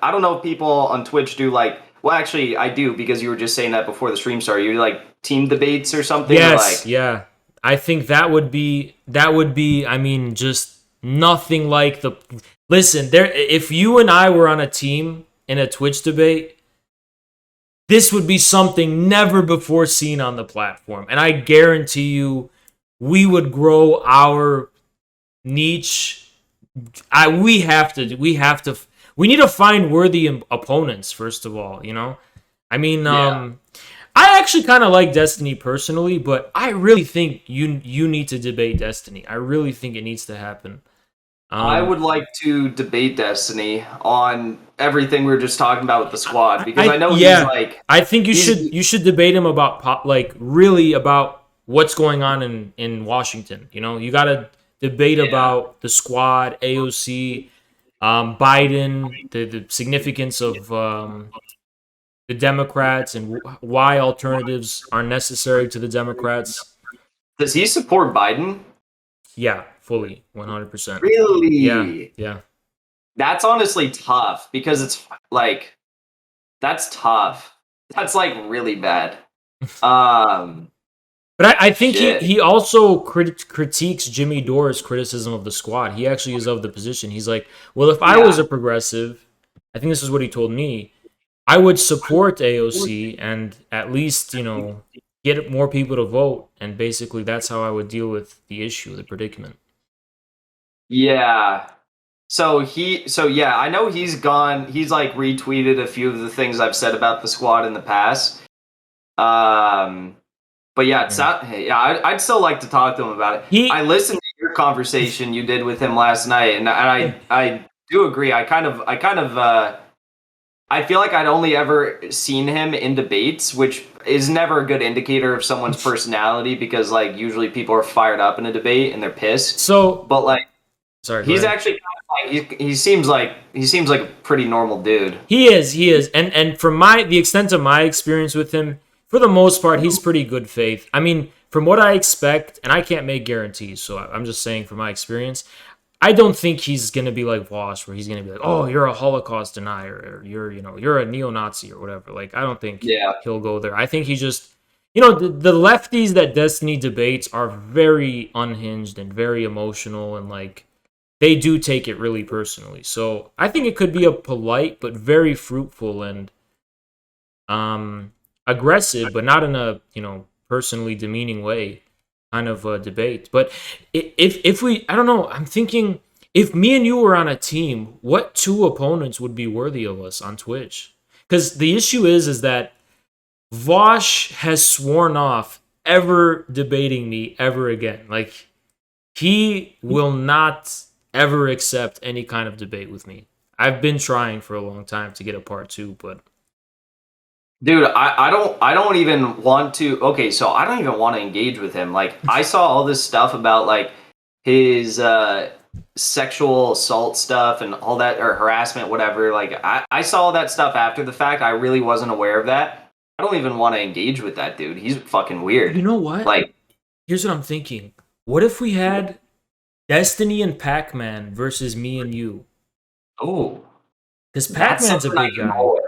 I don't know if people on Twitch do like well actually I do because you were just saying that before the stream started. You do like team debates or something or Yes, like yeah. I think that would be I mean just nothing like the listen, there if you and I were on a team in a Twitch debate, this would be something never before seen on the platform. And I guarantee you we would grow our niche. We need to find worthy opponents first of all. I mean, yeah. I actually kind of like Destiny personally, but I really think you need to debate Destiny. I really think it needs to happen. I Um, would like to debate Destiny on everything we were just talking about with the squad because I know he's yeah, like I think you he's should you should debate him about like really about what's going on in Washington. You got to debate yeah. about the squad, AOC, Biden, the significance of the Democrats, and why alternatives are necessary to the Democrats. Does he support Biden? Yeah, fully, 100%. Yeah, Really? yeah. That's honestly tough because it's like that's tough. That's like really bad. Um, But I think he shit. he also critiques Jimmy Dore's criticism of the squad. He actually is of the position. He's like, well, if I was Yeah. a progressive, I think this is what he told me. I would support AOC and at least get more people to vote, and basically that's how I would deal with the issue, the predicament. Yeah. So yeah, I know he's gone. He's like retweeted a few of the things I've said about the squad in the past. Um, but yeah, Yeah. yeah, I'd still like to talk to him about it. I He listened to your conversation you did with him last night, and I do agree. I feel like I'd only ever seen him in debates, which is never a good indicator of someone's personality because like usually people are fired up in a debate and they're pissed. so But like sorry, go he's ahead. actually kind of like he seems like a pretty normal dude. He is, and from the extent of my experience with him, for the most part, he's pretty good faith. I mean, from what I expect, and I can't make guarantees, so I'm just saying from my experience, I don't think he's gonna be like Vaush, where he's gonna be like, "Oh, you're a Holocaust denier, or you're a neo-Nazi or whatever." Like, I don't think Yeah. he'll go there. I think he just, the lefties that Destiny debates are very unhinged and very emotional, and like they do take it really personally. So I think it could be a polite but very fruitful and aggressive, but not in a personally demeaning way kind of debate. But if we, I don't know, I'm thinking if me and you were on a team, what two opponents would be worthy of us on Twitch? Because the issue is that Vaush has sworn off ever debating me ever again. Like he will not ever accept any kind of debate with me. I've been trying for a long time to get a part two, but Dude, I don't even want to okay, so I don't even want to engage with him. Like I saw all this stuff about like his sexual assault stuff and all that or harassment, whatever. Like I saw all that stuff after the fact. I really wasn't aware of that. I don't even want to engage with that dude. He's fucking you weird. know what? Like, Here's what I'm thinking. What if we had Destiny and Pac-Man versus me and you? oh, Because that's Pac-Man's a something I big can guy. roll with.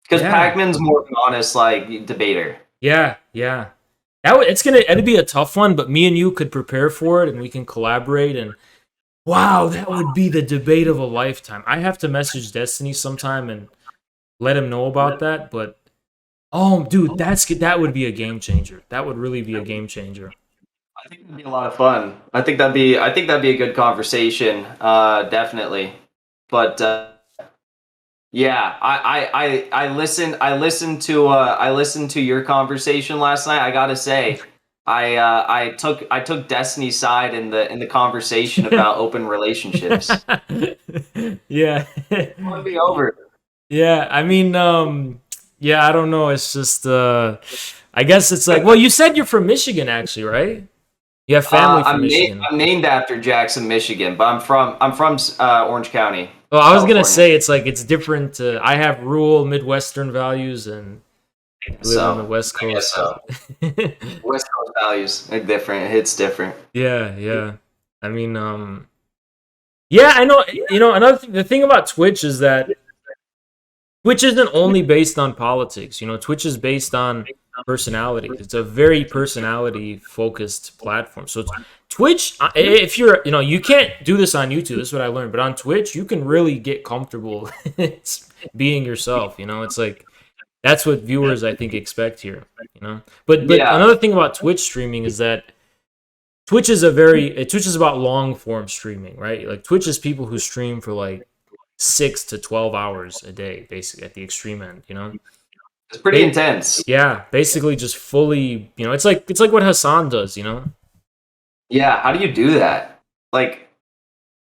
Because Yeah, Pac-Man's more of an honest like debater. yeah, yeah. It'd be a tough one, but me and you could prepare for it, and we can collaborate. And wow, that would be the debate of a lifetime. I have to message Destiny sometime and let him know about that. But oh, dude, that would be a game changer. That would really be a game changer. I think that'd be a lot of fun. I think that'd be a good conversation. Definitely. But Yeah, I listened to your conversation last night. I gotta say, I took Destiny's side in the conversation about open relationships. Yeah. Won me over. Yeah, I mean, yeah, I don't know. It's just, I guess it's like, well, you said you're from Michigan, actually, right? You have family from Michigan. I'm named after Jackson, Michigan, but I'm from Orange County, Well, I was gonna California. say it's like it's different. I have rural Midwestern values, and you live on the So West I guess Coast. so. So. West Coast values are different. It hits different. Yeah, yeah. I mean, yeah, I know. You know, another thing, the thing about Twitch is that Twitch isn't only based on politics. You know, Twitch is based on personality. It's a very personality focused platform. So Twitch, if you're, you know, you can't do this on YouTube. This is what I learned. But on Twitch, you can really get comfortable being yourself. You know, it's like that's what viewers I think expect here. You know, but Yeah. another thing about Twitch streaming is that Twitch is about long form streaming, right? Like Twitch is people who stream for like 6 to 12 hours a day, basically at the extreme end, you know? It's pretty intense. Yeah, basically just fully, you know, it's like what Hassan does, you know? Yeah, how do you do that? Like,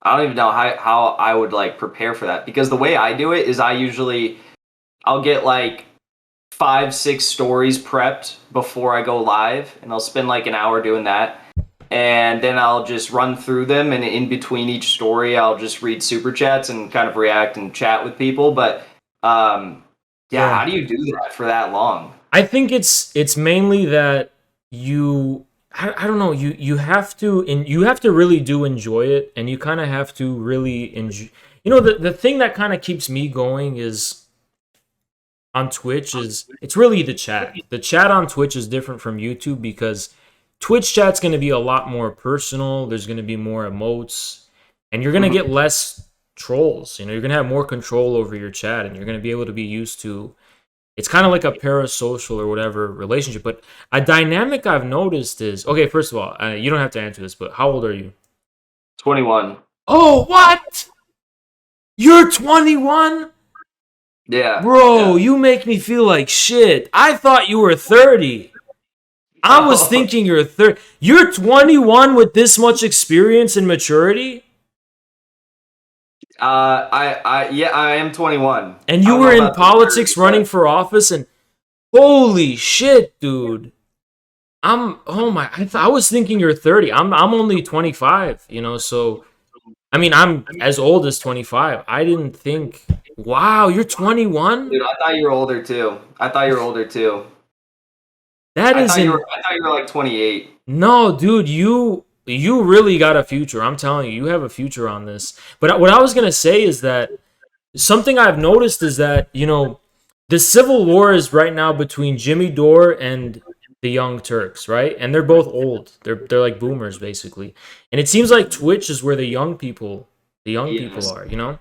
I don't even know how I would like prepare for that because the way I do it is I'll get like 5, 6 stories prepped before I go live, and I'll spend like an hour doing that. And then I'll just run through them, and in between each story, I'll just read super chats and kind of react and chat with people. But yeah, Yeah. how do you do that for that long? I think it's mainly that you I don't know, you have to really do enjoy it, and you kind of have to really enjoy, you know, the thing that kind of keeps me going is on Twitch is it's really the chat. The chat on Twitch is different from YouTube because Twitch chat's going to be a lot more personal. There's going to be more emotes, and you're going to Mhm. get less trolls. You know, you're going to have more control over your chat, and you're going to be able to be used to. It's kind of like a parasocial or whatever relationship. But a dynamic I've noticed is okay. First of all, you don't have to answer this, but how old are you? 21. Oh, what? You're 21? Yeah, Bro, yeah. you make me feel like shit. I thought you were 30. I was uh, thinking you're 30. You're 21 with this much experience and maturity, yeah, I am 21. and I you don't were know in about the maturity, politics running but for office, and holy shit, dude. Oh my, I was thinking you're 30. I'm only 25, you know, so I mean, I'm as old as 25. I didn't think, wow, you're 21? dude, I thought you were older too. I thought you were older too. That isn't I thought you were like 28. No, dude, you really got a future. I'm telling you, you have a future on this. But what I was gonna say is that something I've noticed is that, you know, the civil war is right now between Jimmy Dore and the Young Turks, right? And they're both old. They're like boomers basically. And it seems like Twitch is where the young people Yes. are, you know?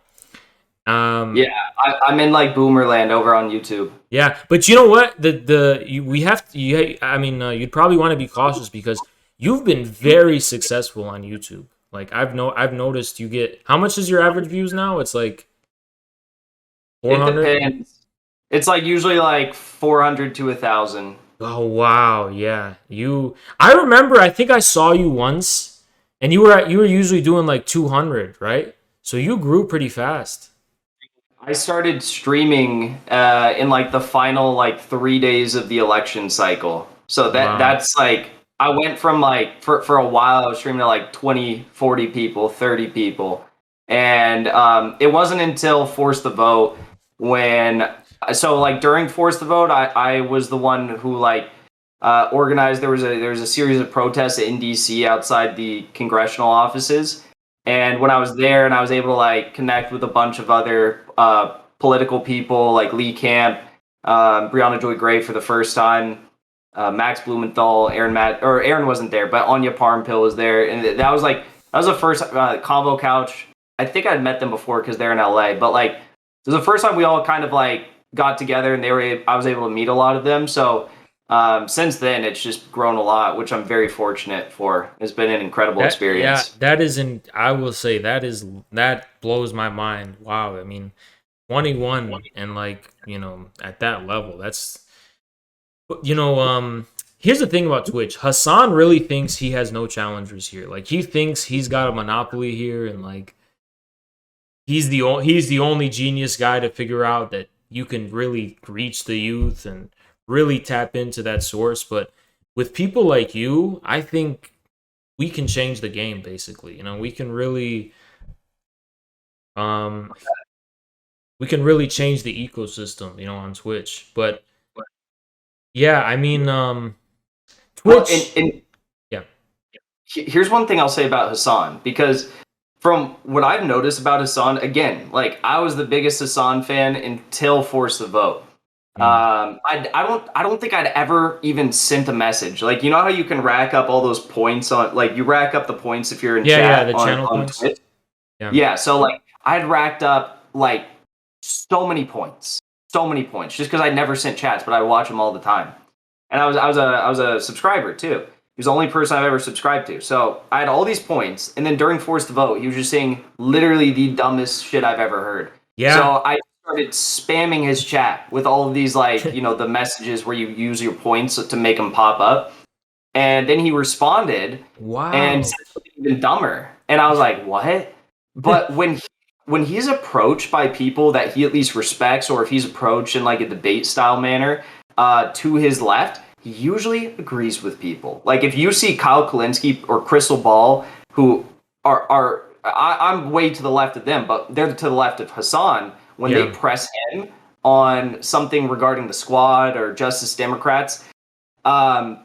Um Yeah, I'm in like Boomerland over on YouTube. yeah, but you know what? We have to I mean, you'd probably want to be cautious because you've been very successful on YouTube. Like I've noticed you get how much is your average views now? It's like It 400. depends. It's like usually like 400 to 1,000. Oh wow, yeah. I remember I think I saw you once and you were usually doing like 200, right? So you grew pretty fast. I started streaming in like the final like 3 days of the election cycle. So Wow. that's like I went from like for a while I was streaming to like 20, 40 people, 30 people. And it wasn't until Force the Vote when so like during Force the Vote I was the one who like organized there was a series of protests in DC outside the congressional offices. And when I was there and I was able to like connect with a bunch of other political people like Lee Camp, Breonna Joy Gray for the first time, Max Blumenthal, Aaron wasn't there, but Anya Parmpill was there, and that was the first Combo Couch. I think I'd met them before because they're in LA, but like it was the first time we all kind of like got together and I was able to meet a lot of them. So since then, it's just grown a lot, which I'm very fortunate for. It's been an incredible Yeah, experience. that isn't I will say that blows my mind. Wow. I mean, 21 and like, at that level, that's you know, here's the thing about Twitch. Hassan really thinks he has no challengers here. Like he thinks he's got a monopoly here and like he's the only genius guy to figure out that you can really reach the youth and really tap into that source. But with people like you, I think we can change the game basically. We can really um change the ecosystem, on Twitch. But yeah, I mean Well, Twitch, yeah. here's one thing I'll say about Hassan, because from what I've noticed about Hassan, again, like I was the biggest Hassan fan until Force the Vote. Mm. I don't think I'd ever even sent a message. Like, you know how you can rack up all those points on, like you rack up the points if you're in Yeah, chat the channel on points. Twitch. Yeah. Yeah, so like I'd racked up like so many points, just because I never sent chats, but I watch them all the time. And I was a subscriber too. He was the only person I've ever subscribed to. So I had all these points, and then during Forced to Vote, he was just saying literally the dumbest shit I've ever heard. Yeah. So I started spamming his chat with all of these, like, the messages where you use your points to make them pop up. And then he responded and Wow. said something even dumber. And I was like, what? But when he's approached by people that he at least respects, or if he's approached in like a debate style manner, to his left, he usually agrees with people. Like if you see Kyle Kalinske or Crystal Ball, who I'm way to the left of them, but they're to the left of Hassan, when they Yeah. press him on something regarding the squad or Justice Democrats, um,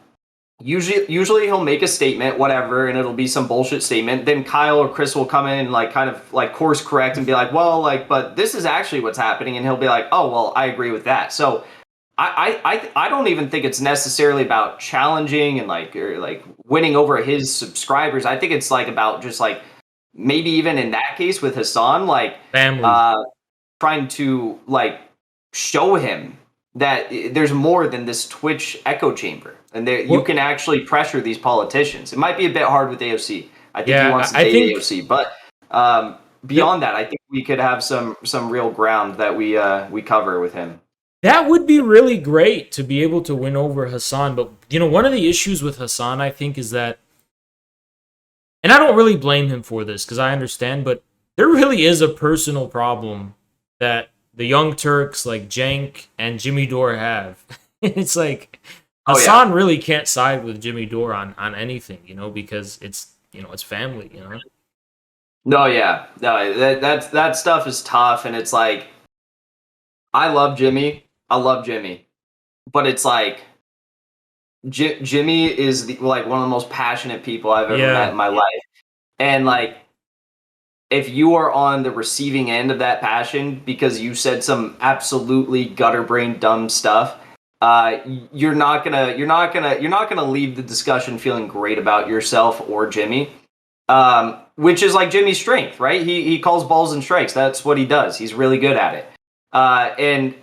usually he'll make a statement, whatever, and it'll be some bullshit statement. Then Kyle or Chris will come in and like kind of like course correct and be like, well, like, but this is actually what's happening, and he'll be like, oh, well, I agree with that. So I don't even think it's necessarily about challenging and like, or like winning over his subscribers. I think it's like about just like maybe even in that case with Hassan, like Family. uh trying to like show him that there's more than this Twitch echo chamber, and there you Well, can actually pressure these politicians. It might be a bit hard with AOC. I think he yeah, wants to I date think AOC, but that beyond that, I think we could have some real ground that we cover with him. that would be really great to be able to win over Hassan. But one of the issues with Hassan, I think, is that, and I don't really blame him for this because I understand, but there really is a personal problem that the Young Turks like Jank and Jimmy Dore have. It's like Oh yeah. Hassan really can't side with Jimmy Dore on anything, because it's family. No, yeah. No, that stuff is tough, and it's like I love Jimmy. I love Jimmy. But it's like Jimmy is like one of the most passionate people I've ever met Yeah. in my life. And like if you are on the receiving end of that passion because you said some absolutely gutter brain dumb stuff, you're not gonna leave the discussion feeling great about yourself or Jimmy. Which is like Jimmy's strength, right? He calls balls and strikes. That's what he does. He's really good at it. And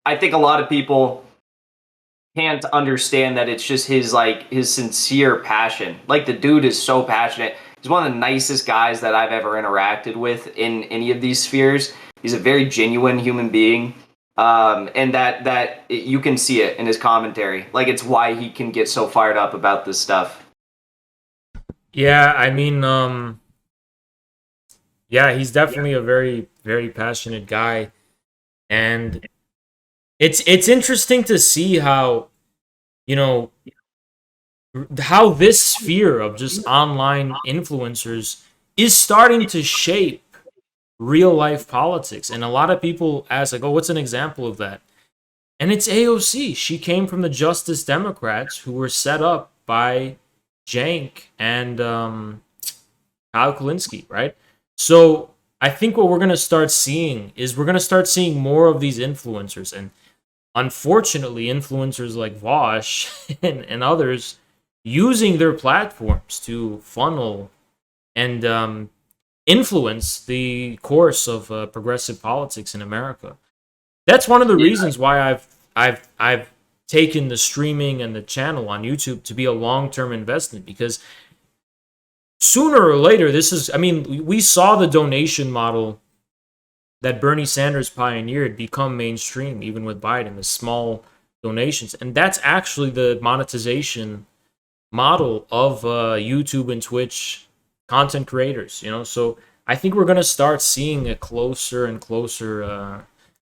I think a lot of people can't understand that it's just his sincere passion. Like the dude is so passionate. He's one of the nicest guys that I've ever interacted with in any of these spheres. He's a very genuine human being. And you can see it in his commentary. Like it's why he can get so fired up about this stuff. Yeah, I mean, yeah, he's definitely a very, very passionate guy. And it's interesting to see you know, how this sphere of just online influencers is starting to shape real life politics. And a lot of people ask, like, oh, what's an example of that? And it's AOC. She came from the Justice Democrats who were set up by Jank and Kyle Kalinske, right? So I think what we're going to start seeing is we're going to start seeing more of these influencers. And unfortunately, influencers like Vaush and others using their platforms to funnel and influence the course of progressive politics in America. That's one of the Yeah. reasons why I've taken the streaming and the channel on YouTube to be a long-term investment, because sooner or later this is, I mean, we saw the donation model that Bernie Sanders pioneered become mainstream, even with Biden, the small donations. And that's actually the monetization model of YouTube and Twitch content creators, you know? So I think we're going to start seeing a closer and closer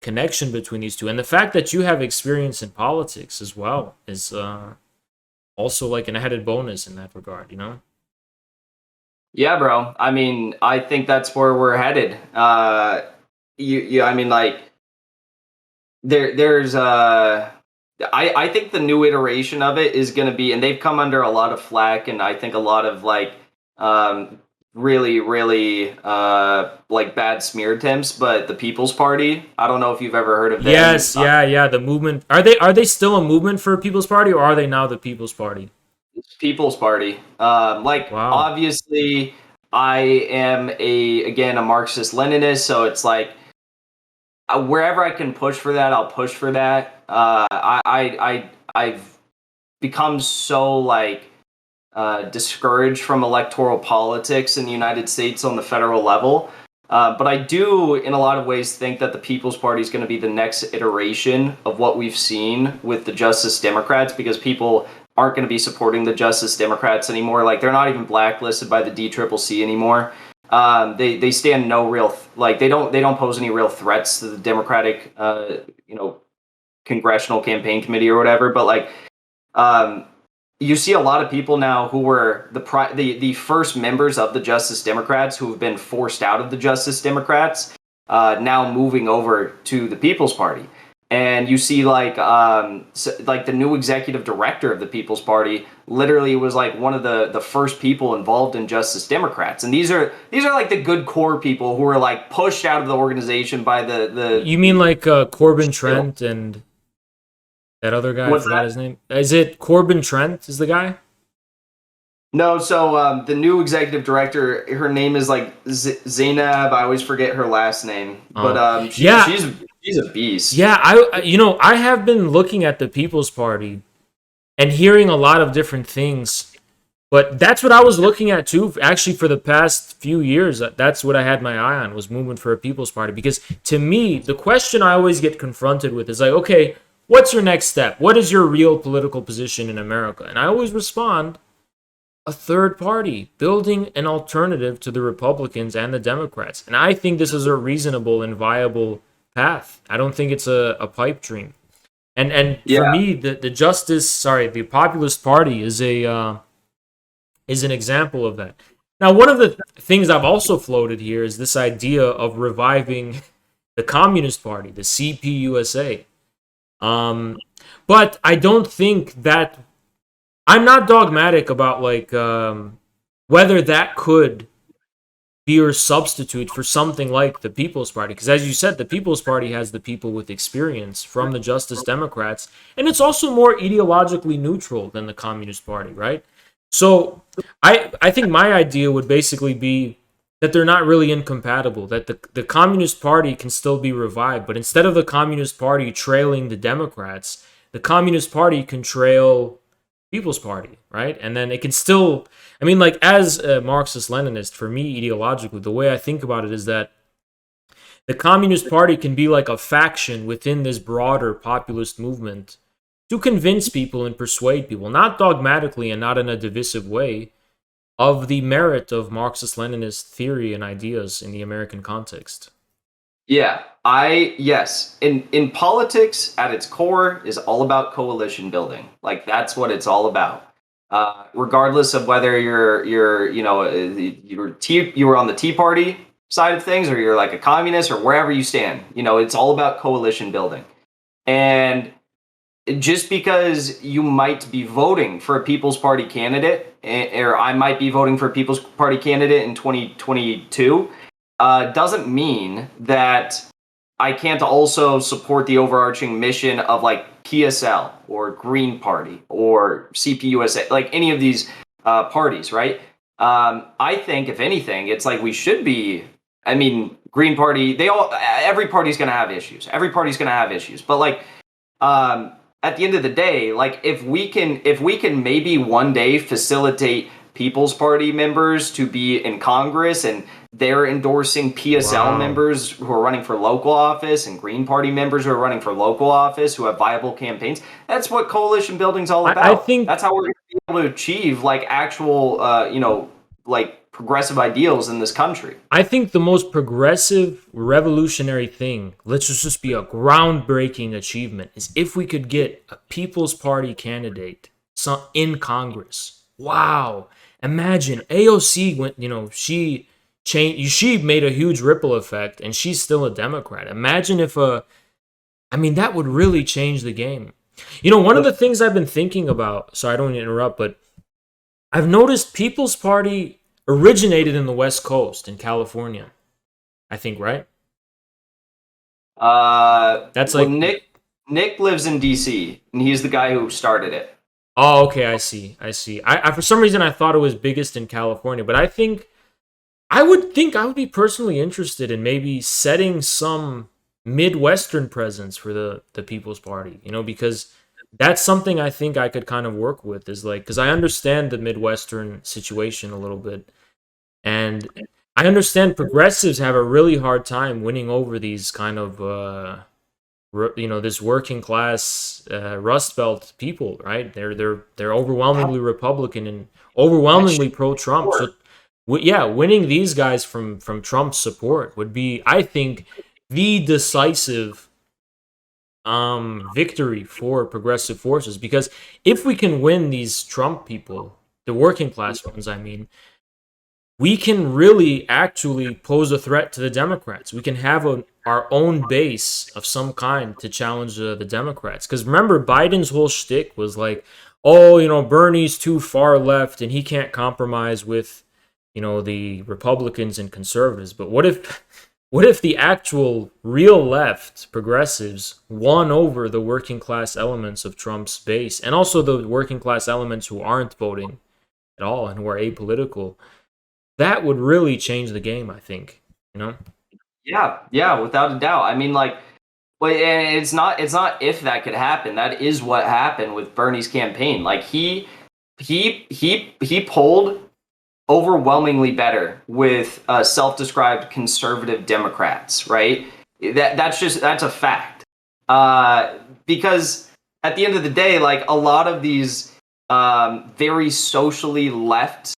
connection between these two. And the fact that you have experience in politics as well is also like an added bonus in that regard, you know? Yeah, bro. I mean, I think that's where we're headed. I mean, like there's I think the new iteration of it is going to be, and they've come under a lot of flack, and I think a lot of like really like bad smear attempts. But the People's Party, I don't know if you've ever heard of them. Yes, yeah. The movement, are they still a movement for a People's Party, or are they now the People's Party? People's Party. Like Wow. obviously, I am a Marxist Leninist, so it's like wherever I can push for that, I'll push for that. I've become so like discouraged from electoral politics in the United States on the federal level. But I do, in a lot of ways, think that the People's Party is going to be the next iteration of what we've seen with the Justice Democrats, because people aren't going to be supporting the Justice Democrats anymore. Like they're not even blacklisted by the DCCC anymore. They stand no real like they don't pose any real threats to the Democratic congressional campaign committee or whatever. But like um, you see a lot of people now who were the first members of the Justice Democrats who have been forced out of the Justice Democrats, now moving over to the People's Party. And you see like the new executive director of the People's Party literally was like one of the first people involved in Justice Democrats. And these are like the good core people who were like pushed out of the organization by the You mean like Corbin still. Trent and that other guy? I What's forgot that? his name. Is it Corbin Trent? Is the guy? No, so the new executive director, her name is like Zainab. I always forget her last name, but Oh, she yeah, she's a beast. yeah. I have been looking at the People's Party and hearing a lot of different things. But that's what I was looking at too. Actually, for the past few years, that's what I had my eye on, was movement for a People's Party. Because to me, the question I always get confronted with is like, okay, what's your next step? What is your real political position in America? And I always respond, a third party, building an alternative to the Republicans and the Democrats. And I think this is a reasonable and viable path. I don't think it's a pipe dream. And for Yeah, me, the Populist Party is an example of that. Now, one of the things I've also floated here is this idea of reviving the Communist Party, the CPUSA. Um, but I don't think that I'm not dogmatic about like whether that could be your substitute for something like the People's Party. Because as you said, the People's Party has the people with experience from the Justice Democrats, and it's also more ideologically neutral than the Communist Party, right? So I think my idea would basically be that they're not really incompatible, that the Communist Party can still be revived, but instead of the Communist Party trailing the Democrats, the Communist Party can trail People's Party, right? And then it can still, I mean, like as a Marxist Leninist, for me, ideologically, the way I think about it is that the Communist Party can be like a faction within this broader populist movement to convince people and persuade people, not dogmatically and not in a divisive way, of the merit of Marxist Leninist theory and ideas in the American context. yeah. I yes. In politics, at its core, is all about coalition building. Like that's what it's all about. Regardless of whether you're you were on the Tea Party side of things, or you're like a communist, or wherever you stand, it's all about coalition building. And just because you might be voting for a People's Party candidate, or I might be voting for a People's Party candidate in 2022, doesn't mean that I can't also support the overarching mission of like PSL or Green Party or CPUSA, like any of these parties, right? I think, if anything, it's like we should be. I mean, Green Party, every party's going to have issues. Every party's going to have issues, but like at the end of the day, like if we can maybe one day facilitate People's Party members to be in Congress, and they're endorsing PSL Wow. members who are running for local office and Green Party members who are running for local office who have viable campaigns. That's what coalition building's all I about. think That's how we're going to be able to achieve like actual, like progressive ideals in this country. I think the most progressive, revolutionary thing, let's just be a groundbreaking achievement, is if we could get a People's Party candidate in Congress. Wow. Imagine AOC went, she changed, she made a huge ripple effect and she's still a Democrat. Imagine if that would really change the game. One of the things I've been thinking about, sorry, I don't want to interrupt, but I've noticed People's Party originated in the West Coast in California. I think, right? That's Well, like, Nick lives in DC, and he's the guy who started it. oh, okay, I see. I for some reason I thought it was biggest in California, but I would be personally interested in maybe setting some Midwestern presence for the People's Party, because that's something I think I could kind of work with, is like, because I understand the Midwestern situation a little bit. And I understand progressives have a really hard time winning over these kind of, this working class Rust Belt people, right? They're overwhelmingly Republican and overwhelmingly pro Trump. So, yeah, winning these guys from Trump's support would be, I think, the decisive victory for progressive forces. Because if we can win these Trump people, the working class ones, I mean, we can really actually pose a threat to the Democrats. We can have our own base of some kind to challenge the Democrats. Because remember, Biden's whole shtick was like, oh, Bernie's too far left and he can't compromise with, the Republicans and conservatives. But what if the actual real left progressives won over the working class elements of Trump's base, and also the working class elements who aren't voting at all and who are apolitical? That would really change the game, I think. You know? Yeah, without a doubt. I mean, like, but it's not if that could happen. That is what happened with Bernie's campaign. Like he polled overwhelmingly better with self-described conservative Democrats, right? That's a fact. Because at the end of the day, like a lot of these very socially left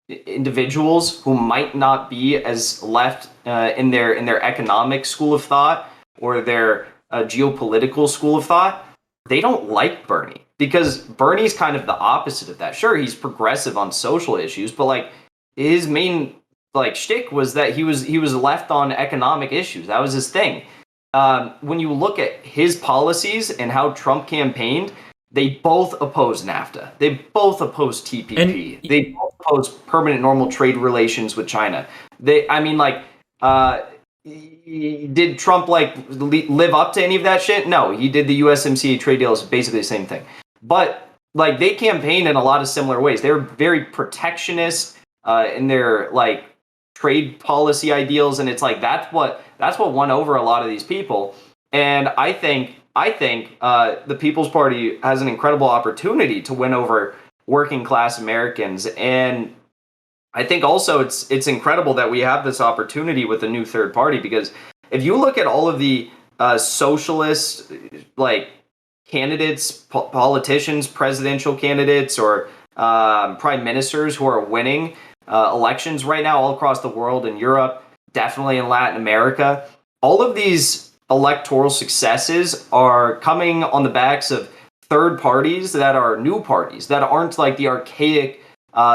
individuals who might not be as left in their economic school of thought or their geopolitical school of thought, they don't like Bernie because Bernie's kind of the opposite of that. Sure, he's progressive on social issues, but like his main like shtick was that he was left on economic issues. That was his thing. When you look at his policies and how Trump campaigned, they both oppose NAFTA. They both oppose TPP. And They both oppose permanent normal trade relations with China. I mean, like, did Trump like live up to any of that shit? No, he did the USMCA trade deal. Is basically the same thing. But like, they campaigned in a lot of similar ways. They were very protectionist in their like trade policy ideals, and it's like that's what won over a lot of these people. And I think the People's Party has an incredible opportunity to win over working class Americans, and I think also it's incredible that we have this opportunity with a new third party because if you look at all of the socialist like candidates, politicians, presidential candidates, or prime ministers who are winning elections right now all across the world, in Europe, definitely in Latin America, all of these electoral successes are coming on the backs of third parties that are new parties that aren't like the archaic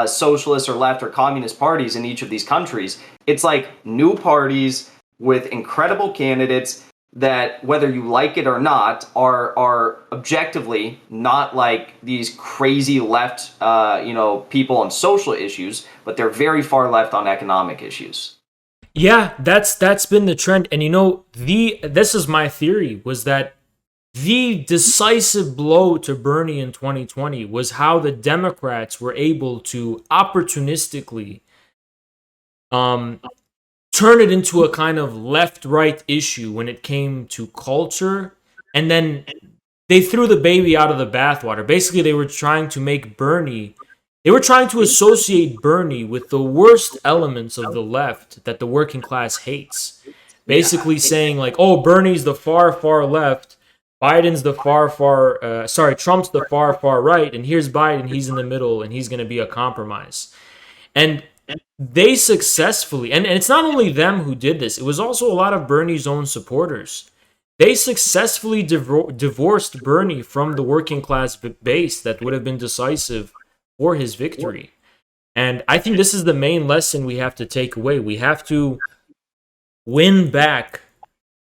socialist or left or communist parties in each of these countries. It's like new parties with incredible candidates that, whether you like it or not, are objectively not like these crazy left, people on social issues, but they're very far left on economic issues. yeah, that's been the trend. And this is my theory, was that the decisive blow to Bernie in 2020 was how the Democrats were able to opportunistically um, turn it into a kind of left-right issue when it came to culture, and then they threw the baby out of the bathwater. Basically, they were trying to make Bernie They were trying to associate Bernie with the worst elements of the left that the working class hates. Yeah. Basically saying like, "Oh, Bernie's the far far left, Biden's the far far Trump's the far far right, and here's Biden, he's in the middle and he's going to be a compromise." And they successfully, and it's not only them who did this, it was also a lot of Bernie's own supporters. They successfully divorced Bernie from the working class base that would have been decisive for his victory. And I think this is the main lesson we have to take away. We have to win back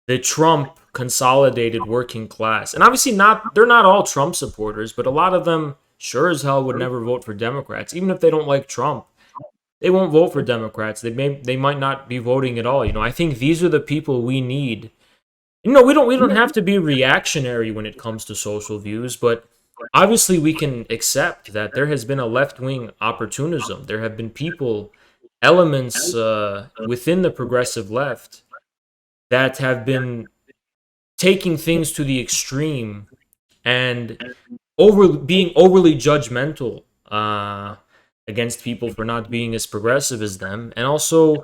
the Trump consolidated working class. And obviously they're not all Trump supporters, but a lot of them sure as hell would never vote for Democrats, even if they don't like Trump. They won't vote for Democrats. They might not be voting at all. I think these are the people we need. We don't have to be reactionary when it comes to social views, but obviously we can accept that there has been a left-wing opportunism. There have been elements within the progressive left that have been taking things to the extreme and being overly judgmental against people for not being as progressive as them, and also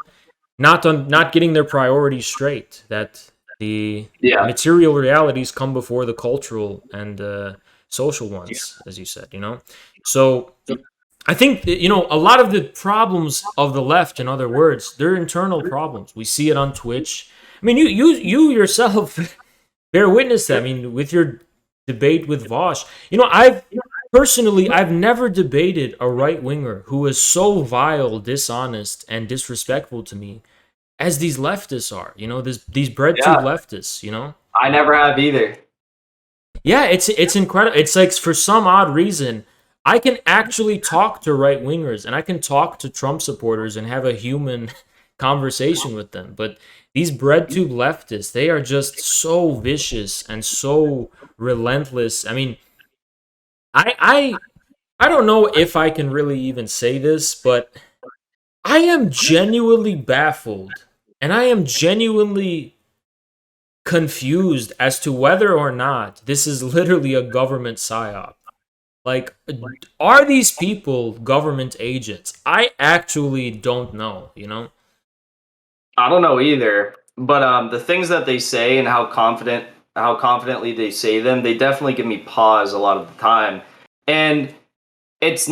not getting their priorities straight. That the Yeah. material realities come before the cultural and social ones, as you said. So I think that, a lot of the problems of the left, in other words, they're internal problems. We see it on Twitch. I mean, you yourself bear witness to that. I mean, with your debate with Vaush, I've never debated a right winger who is so vile, dishonest, and disrespectful to me as these leftists are. These bread tube Yeah. leftists. I never have either. Yeah, it's incredible. It's like for some odd reason, I can actually talk to right wingers and I can talk to Trump supporters and have a human conversation with them. But these bread tube leftists, they are just so vicious and so relentless. I mean, I don't know if I can really even say this, but I am genuinely baffled and I am genuinely confused as to whether or not this is literally a government psyop. Like, are these people government agents? I actually don't know. I don't know either, but the things that they say and how confidently they say them, they definitely give me pause a lot of the time. And it's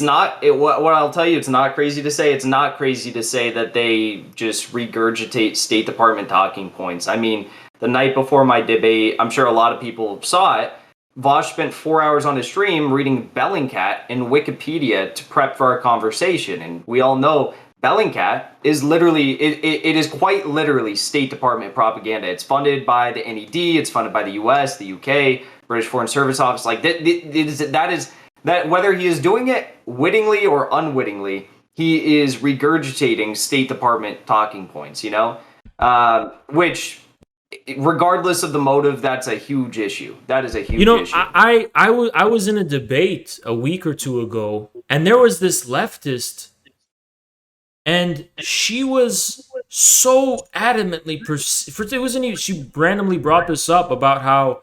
not what I'll tell you. It's not crazy to say. It's not crazy to say that they just regurgitate State Department talking points. I mean, the night before my debate, I'm sure a lot of people saw it. Vaush spent 4 hours on his stream reading Bellingcat and Wikipedia to prep for our conversation, and we all know Bellingcat is literally it is quite literally State Department propaganda. It's funded by the NED. It's funded by the U.S., the UK, British Foreign Service Office. Like that whether he is doing it wittingly or unwittingly, he is regurgitating State Department talking points. Which, regardless of the motive, that's a huge issue. That is a huge issue. I was in a debate a week or two ago, and there was this leftist, and she was so adamantly she randomly brought this up about how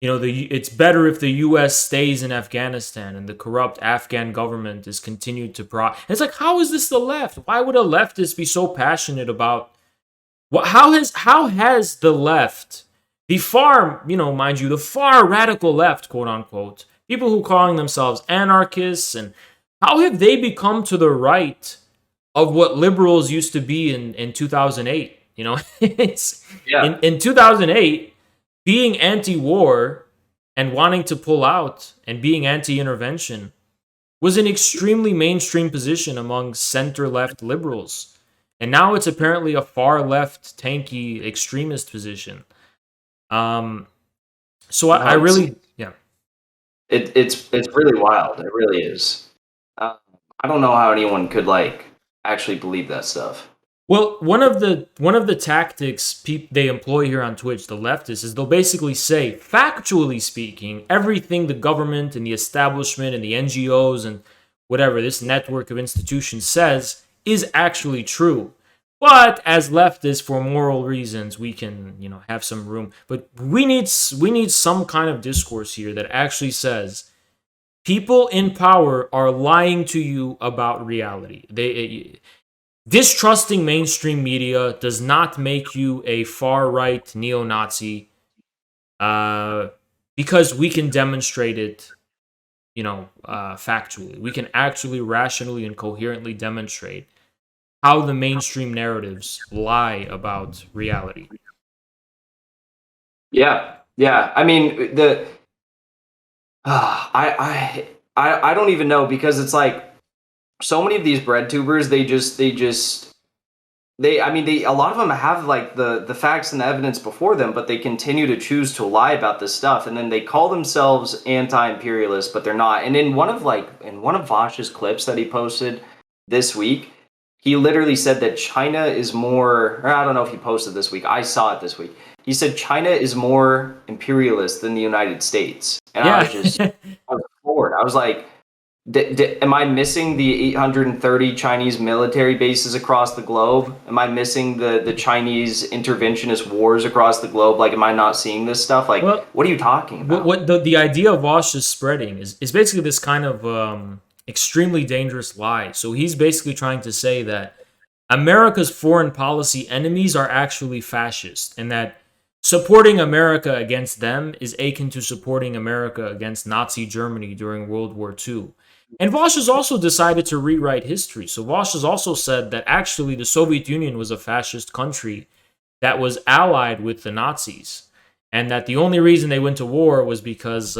it's better if the U.S. stays in Afghanistan and the corrupt Afghan government is continued to It's like, how is this the left? Why would a leftist be so passionate about how has the left, the far, mind you, the far radical left, quote unquote, people who calling themselves anarchists, and how have they become to the right of what liberals used to be in 2008? It's in 2008, being anti-war and wanting to pull out and being anti-intervention was an extremely mainstream position among center-left liberals. And now it's apparently a far-left, tanky, extremist position. So I really, yeah. It's really wild. It really is. I don't know how anyone could actually believe that stuff. Well, one of the tactics they employ here on Twitch, the leftists, is they'll basically say, factually speaking, everything the government and the establishment and the NGOs and whatever this network of institutions says is actually true. But as leftists, for moral reasons, we can have some room. But we need some kind of discourse here that actually says People in power are lying to you about reality. Distrusting mainstream media does not make you a far right neo Nazi, uh, because we can demonstrate it, factually. We can actually rationally and coherently demonstrate how the mainstream narratives lie about reality. Yeah, yeah. I mean, I don't even know because it's like so many of these bread tubers. I mean, they a lot of them have like the facts and the evidence before them, but they continue to choose to lie about this stuff, and then they call themselves anti-imperialist, but they're not. And in one of Vaush's clips that he posted this week, he literally said that China is more. Or I don't know if he posted this week. I saw it this week. He said China is more imperialist than the United States, and Yeah. I was floored. I was like, am I missing the 830 Chinese military bases across the globe? Am I missing the Chinese interventionist wars across the globe? Like, am I not seeing this stuff? Like, Well, what are you talking about? what the idea of Vaush is spreading is basically this kind of extremely dangerous lie. So he's basically trying to say that America's foreign policy enemies are actually fascist, and that supporting America against them is akin to supporting America against Nazi Germany during World War II. And Vaush has also decided to rewrite history. So Vaush has also said that actually the Soviet Union was a fascist country that was allied with the Nazis, and that the only reason they went to war was because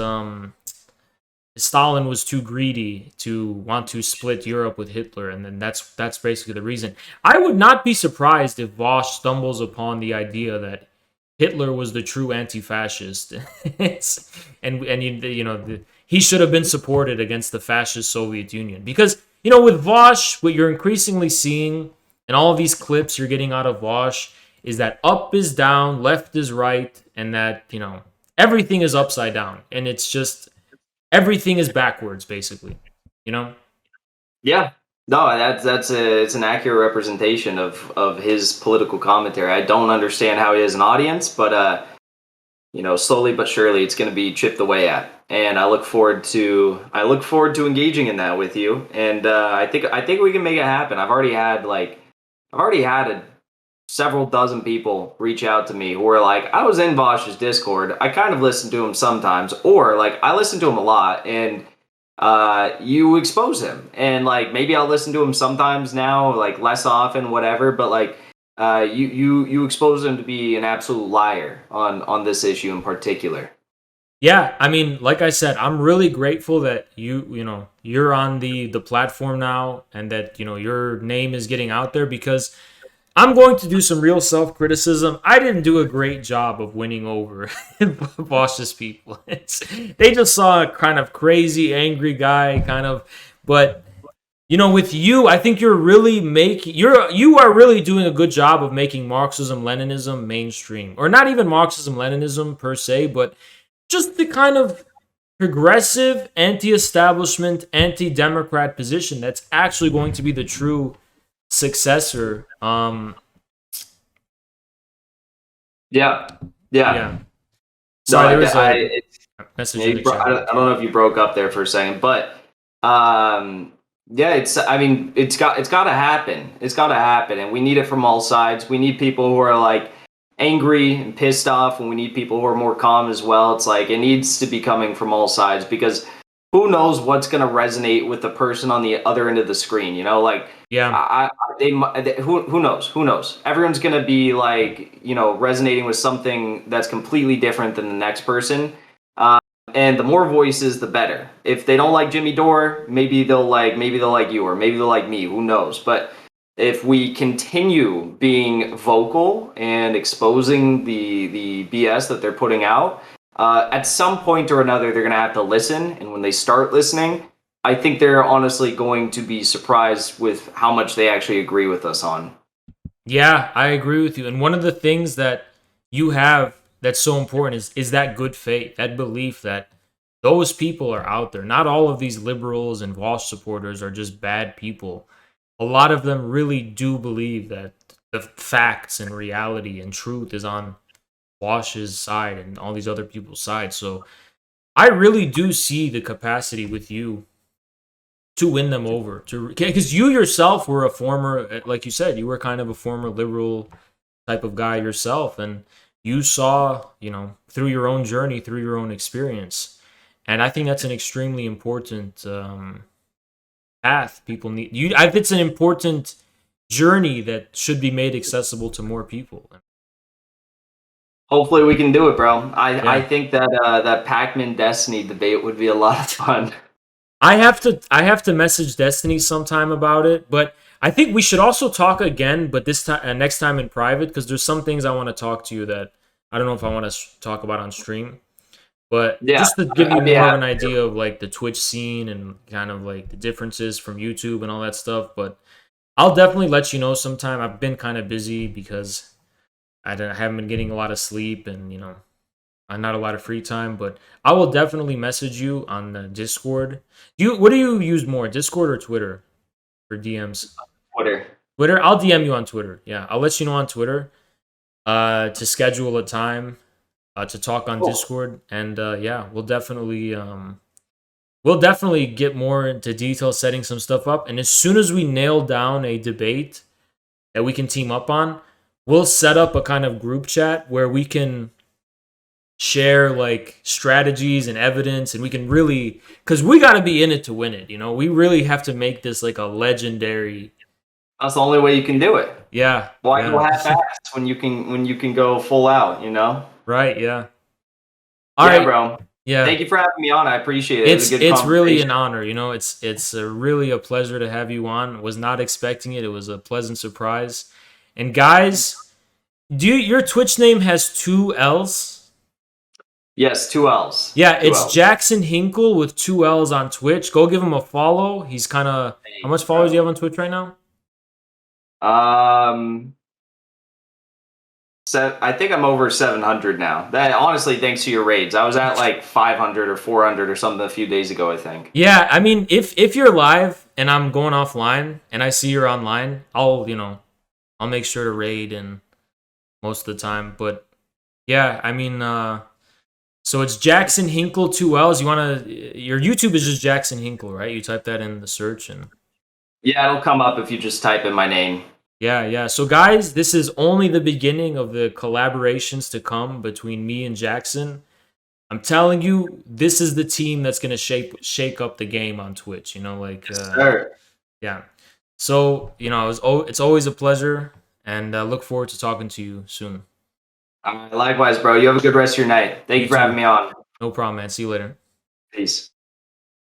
Stalin was too greedy to want to split Europe with Hitler, and then that's basically the reason. I would not be surprised if Vaush stumbles upon the idea that Hitler was the true anti-fascist, he should have been supported against the fascist Soviet Union, because with Vaush, what you're increasingly seeing in all of these clips you're getting out of Vaush is that up is down, left is right, and that everything is upside down, and it's just everything is backwards, basically. You know? Yeah, no, it's an accurate representation of his political commentary. I don't understand how he has an audience, but slowly but surely it's going to be chipped away at, and I look forward to engaging in that with you, and I think we can make it happen. I've already had several dozen people reach out to me who were like, I was in Vaush's Discord. I kind of listen to him sometimes, or like I listen to him a lot, and you expose him, and like maybe I'll listen to him sometimes now, like less often, whatever. But like you expose him to be an absolute liar on this issue in particular. Yeah, I mean, like I said, I'm really grateful that you're on the platform now, and that your name is getting out there, because I'm going to do some real self-criticism. I didn't do a great job of winning over Vaush's people. They just saw a kind of crazy, angry guy, kind of. But with you, I think you are really doing a good job of making Marxism Leninism mainstream, or not even Marxism Leninism per se, but just the kind of progressive, anti-establishment, anti-democrat position that's actually going to be the true successor. Yeah, yeah. Yeah. No, Sorry, there was a message in the I chat. don't know if you broke up there for a second, but yeah, I mean, it's got to happen. It's got to happen, and we need it from all sides. We need people who are like angry and pissed off, and we need people who are more calm as well. It's like it needs to be coming from all sides, because who knows what's going to resonate with the person on the other end of the screen? Like Yeah. who knows? Who knows? Everyone's going to be like resonating with something that's completely different than the next person. And the more voices, the better. If they don't like Jimmy Dore, maybe they'll like you, or maybe they'll like me. Who knows? But if we continue being vocal and exposing the BS that they're putting out, at some point or another, they're going to have to listen. And when they start listening, I think they're honestly going to be surprised with how much they actually agree with us on. Yeah, I agree with you. And one of the things that you have that's so important is that good faith, that belief that those people are out there. Not all of these liberals and Walsh supporters are just bad people. A lot of them really do believe that the facts and reality and truth is on Wash's side and all these other people's side. So I really do see the capacity with you to win them over. To because you yourself were a former, like you said, you were kind of a former liberal type of guy yourself, and you saw, through your own journey, through your own experience, and I think that's an extremely important path people need. It's an important journey that should be made accessible to more people. Hopefully we can do it, bro. I Yeah. think that that Pac-Man Destiny debate would be a lot of fun. I have to message Destiny sometime about it, but I think we should also talk again, but this time next time in private, because there's some things I want to talk to you that I don't know if I want to talk about on stream. But Yeah, just to give you I'd be more of happy an to. idea of like the Twitch scene and kind of like the differences from YouTube and all that stuff. But I'll definitely let you know sometime. I've been kind of busy because I haven't been getting a lot of sleep and not a lot of free time. But I will definitely message you on the Discord. What do you use more, Discord or Twitter for DMs? Twitter. Twitter. I'll DM you on Twitter. Yeah, I'll let you know on Twitter. To schedule a time to talk on Cool. Discord, and yeah, we'll definitely get more into detail, setting some stuff up. And as soon as we nail down a debate that we can team up on, we'll set up a kind of group chat where we can share like strategies and evidence, and we can really, because we got to be in it to win it. We really have to make this like a legendary. That's the only way you can do it. Yeah, Why go yeah, half-assed when you can go full out? You know. right, yeah. All Yeah, right, bro. yeah. Thank you for having me on. I appreciate it. It was a It's good it's really an conversation. honor. It's really a pleasure to have you on. Was not expecting it. It was a pleasant surprise. And guys, your Twitch name has two L's? Yes, two L's. Yeah, Two it's L's. Jackson Hinkle with two L's on Twitch. Go give him a follow. He's kind of how Thank much you, followers do you bro. have on Twitch right now? Um, I think I'm over 700 now. That honestly, thanks to your raids, I was at like 500 or 400 or something a few days ago. I think. Yeah, I mean, if you're live and I'm going offline and I see you're online, I'll make sure to raid and most of the time. But yeah, I mean, so it's Jackson Hinkle, two L's. Your YouTube is just Jackson Hinkle, right? You type that in the search and Yeah, it'll come up if you just type in my name. yeah, yeah. So guys, this is only the beginning of the collaborations to come between me and Jackson. I'm telling you, this is the team that's gonna shake up the game on Twitch. Like Yes, sir. yeah. So it's always a pleasure, and look forward to talking to you soon. Likewise, bro. You have a good rest of your night. Thank You you for having too. me on. No problem, man. See you later. Peace.